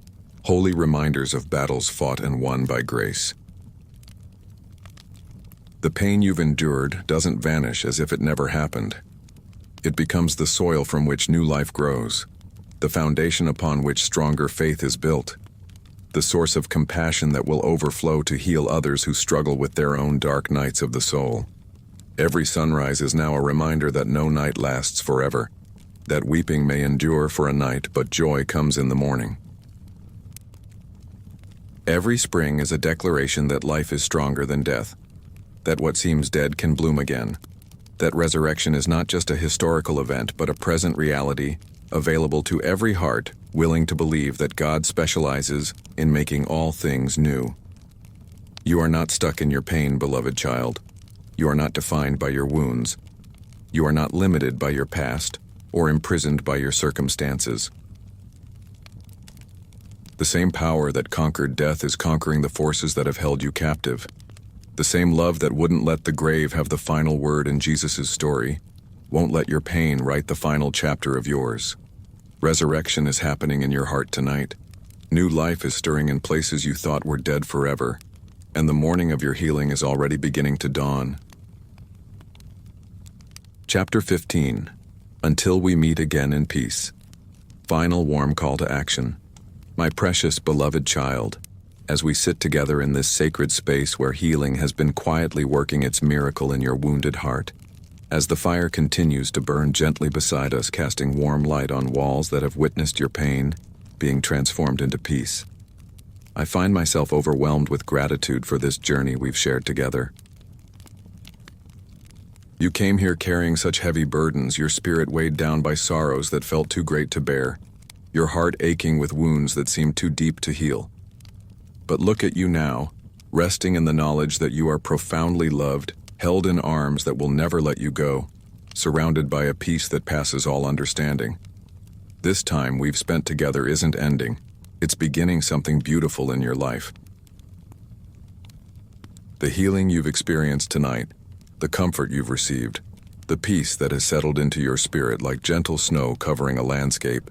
holy reminders of battles fought and won by grace. The pain you've endured doesn't vanish as if it never happened. It becomes the soil from which new life grows, the foundation upon which stronger faith is built, the source of compassion that will overflow to heal others who struggle with their own dark nights of the soul. Every sunrise is now a reminder that no night lasts forever, that weeping may endure for a night, but joy comes in the morning. Every spring is a declaration that life is stronger than death, that what seems dead can bloom again, that resurrection is not just a historical event but a present reality available to every heart willing to believe that God specializes in making all things new. You are not stuck in your pain, beloved child. You are not defined by your wounds. You are not limited by your past or imprisoned by your circumstances. The same power that conquered death is conquering the forces that have held you captive. The same love that wouldn't let the grave have the final word in Jesus' story won't let your pain write the final chapter of yours. Resurrection is happening in your heart tonight. New life is stirring in places you thought were dead forever, and the morning of your healing is already beginning to dawn. Chapter 15. Until we meet again in peace. Final warm call to action. My precious beloved child, as we sit together in this sacred space where healing has been quietly working its miracle in your wounded heart, as the fire continues to burn gently beside us, casting warm light on walls that have witnessed your pain being transformed into peace, I find myself overwhelmed with gratitude for this journey we've shared together. You came here carrying such heavy burdens, your spirit weighed down by sorrows that felt too great to bear, your heart aching with wounds that seemed too deep to heal. But look at you now, resting in the knowledge that you are profoundly loved, held in arms that will never let you go, surrounded by a peace that passes all understanding. This time we've spent together isn't ending, it's beginning something beautiful in your life. The healing you've experienced tonight, the comfort you've received, the peace that has settled into your spirit like gentle snow covering a landscape,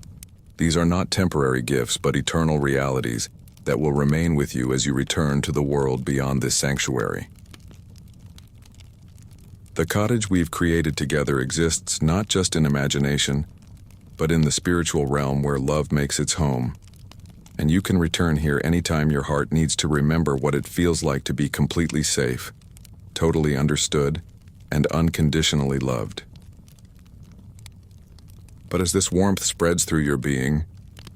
these are not temporary gifts but eternal realities that will remain with you as you return to the world beyond this sanctuary. The cottage we've created together exists not just in imagination, but in the spiritual realm where love makes its home. And you can return here anytime your heart needs to remember what it feels like to be completely safe, totally understood, and unconditionally loved. But as this warmth spreads through your being,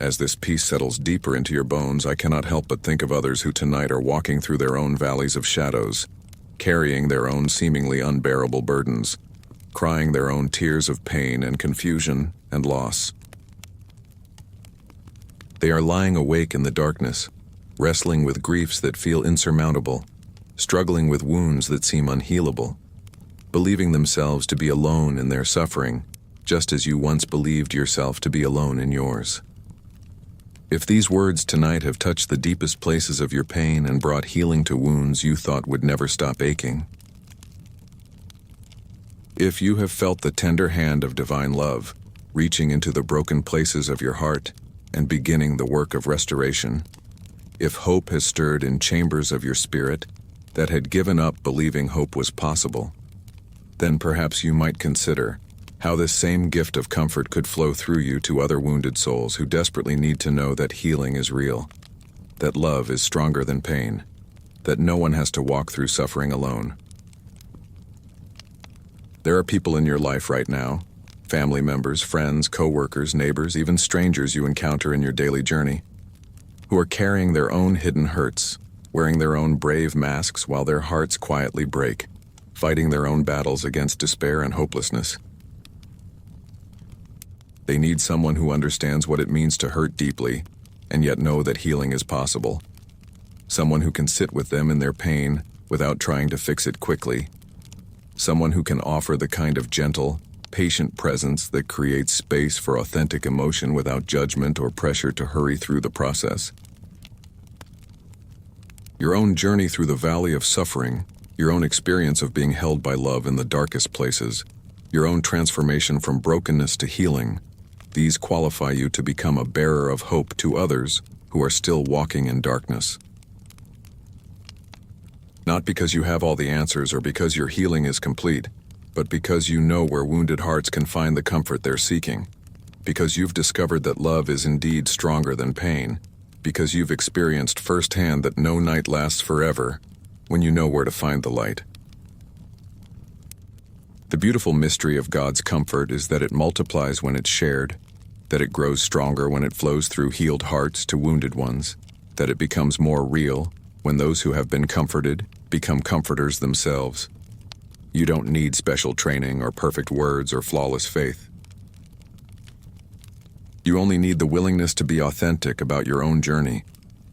as this peace settles deeper into your bones, I cannot help but think of others who tonight are walking through their own valleys of shadows, carrying their own seemingly unbearable burdens, crying their own tears of pain and confusion and loss. They are lying awake in the darkness, wrestling with griefs that feel insurmountable, struggling with wounds that seem unhealable, believing themselves to be alone in their suffering, just as you once believed yourself to be alone in yours. If these words tonight have touched the deepest places of your pain and brought healing to wounds you thought would never stop aching, if you have felt the tender hand of divine love reaching into the broken places of your heart and beginning the work of restoration, if hope has stirred in chambers of your spirit that had given up believing hope was possible, then perhaps you might consider how this same gift of comfort could flow through you to other wounded souls who desperately need to know that healing is real, that love is stronger than pain, that no one has to walk through suffering alone. There are people in your life right now, family members, friends, co-workers, neighbors, even strangers you encounter in your daily journey, who are carrying their own hidden hurts, wearing their own brave masks while their hearts quietly break, fighting their own battles against despair and hopelessness. They need someone who understands what it means to hurt deeply and yet know that healing is possible. Someone who can sit with them in their pain without trying to fix it quickly. Someone who can offer the kind of gentle, patient presence that creates space for authentic emotion without judgment or pressure to hurry through the process. Your own journey through the valley of suffering, your own experience of being held by love in the darkest places, your own transformation from brokenness to healing, these qualify you to become a bearer of hope to others who are still walking in darkness. Not because you have all the answers or because your healing is complete, but because you know where wounded hearts can find the comfort they're seeking, because you've discovered that love is indeed stronger than pain, because you've experienced firsthand that no night lasts forever when you know where to find the light. The beautiful mystery of God's comfort is that it multiplies when it's shared, that it grows stronger when it flows through healed hearts to wounded ones, that it becomes more real when those who have been comforted become comforters themselves. You don't need special training or perfect words or flawless faith. You only need the willingness to be authentic about your own journey,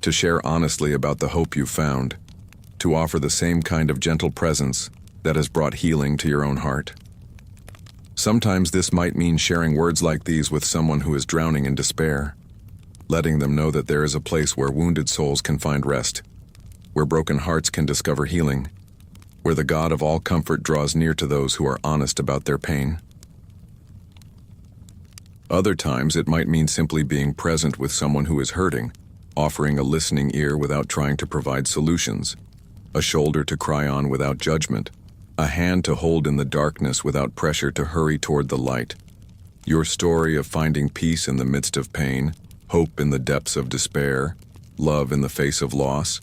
to share honestly about the hope you've found, to offer the same kind of gentle presence that has brought healing to your own heart. Sometimes this might mean sharing words like these with someone who is drowning in despair, letting them know that there is a place where wounded souls can find rest, where broken hearts can discover healing, where the God of all comfort draws near to those who are honest about their pain. Other times it might mean simply being present with someone who is hurting, offering a listening ear without trying to provide solutions, a shoulder to cry on without judgment, a hand to hold in the darkness without pressure to hurry toward the light. Your story of finding peace in the midst of pain, hope in the depths of despair, love in the face of loss,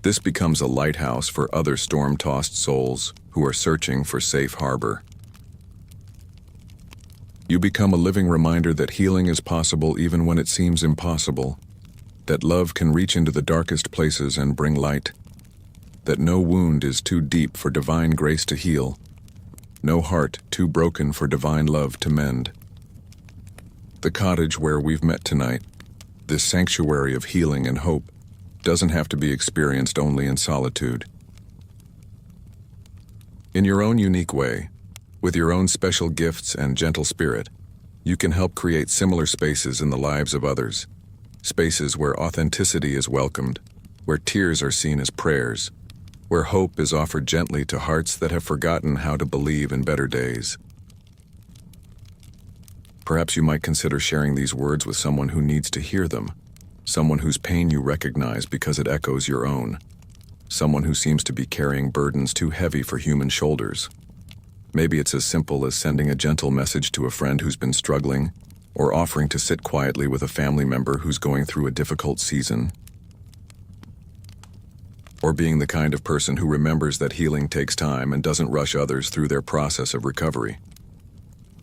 this becomes a lighthouse for other storm-tossed souls who are searching for safe harbor. You become a living reminder that healing is possible even when it seems impossible, that love can reach into the darkest places and bring light, that no wound is too deep for divine grace to heal, no heart too broken for divine love to mend. The cottage where we've met tonight, this sanctuary of healing and hope, doesn't have to be experienced only in solitude. In your own unique way, with your own special gifts and gentle spirit, you can help create similar spaces in the lives of others, spaces where authenticity is welcomed, where tears are seen as prayers, where hope is offered gently to hearts that have forgotten how to believe in better days. Perhaps you might consider sharing these words with someone who needs to hear them, someone whose pain you recognize because it echoes your own, someone who seems to be carrying burdens too heavy for human shoulders. Maybe it's as simple as sending a gentle message to a friend who's been struggling, or offering to sit quietly with a family member who's going through a difficult season, or being the kind of person who remembers that healing takes time and doesn't rush others through their process of recovery.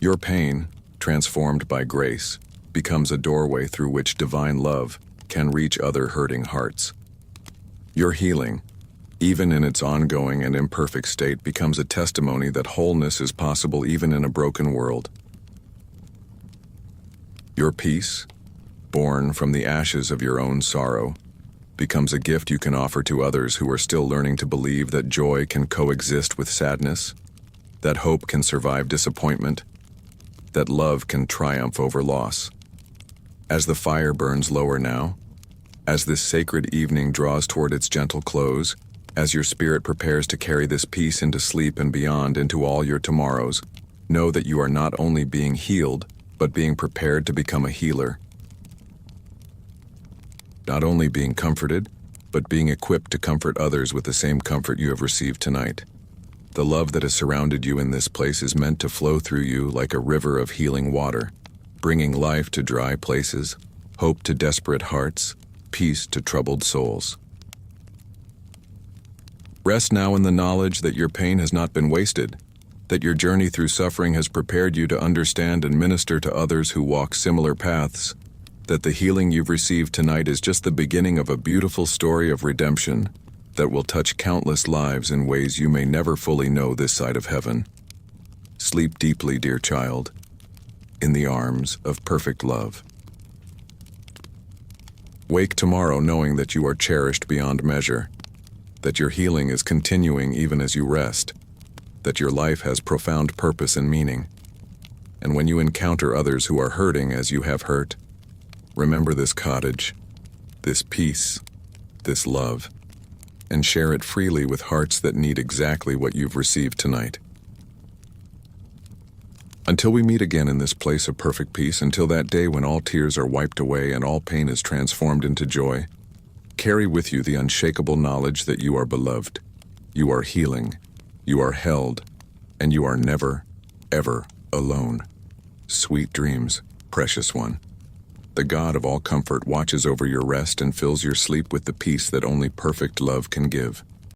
Your pain, transformed by grace, becomes a doorway through which divine love can reach other hurting hearts. Your healing, even in its ongoing and imperfect state, becomes a testimony that wholeness is possible even in a broken world. Your peace, born from the ashes of your own sorrow, becomes a gift you can offer to others who are still learning to believe that joy can coexist with sadness, that hope can survive disappointment, that love can triumph over loss. As the fire burns lower now, as this sacred evening draws toward its gentle close, as your spirit prepares to carry this peace into sleep and beyond into all your tomorrows, know that you are not only being healed, but being prepared to become a healer. Not only being comforted, but being equipped to comfort others with the same comfort you have received tonight. The love that has surrounded you in this place is meant to flow through you like a river of healing water, bringing life to dry places, hope to desperate hearts, peace to troubled souls. Rest now in the knowledge that your pain has not been wasted, that your journey through suffering has prepared you to understand and minister to others who walk similar paths, that the healing you've received tonight is just the beginning of a beautiful story of redemption that will touch countless lives in ways you may never fully know this side of heaven. Sleep deeply, dear child, in the arms of perfect love. Wake tomorrow knowing that you are cherished beyond measure, that your healing is continuing even as you rest, that your life has profound purpose and meaning, And when you encounter others who are hurting as you have hurt, remember this cottage, this peace, this love, and share it freely with hearts that need exactly what you've received tonight. Until we meet again in this place of perfect peace, until that day when all tears are wiped away and all pain is transformed into joy, carry with you the unshakable knowledge that you are beloved, you are healing, you are held, and you are never, ever alone. Sweet dreams, precious one. The God of all comfort watches over your rest and fills your sleep with the peace that only perfect love can give.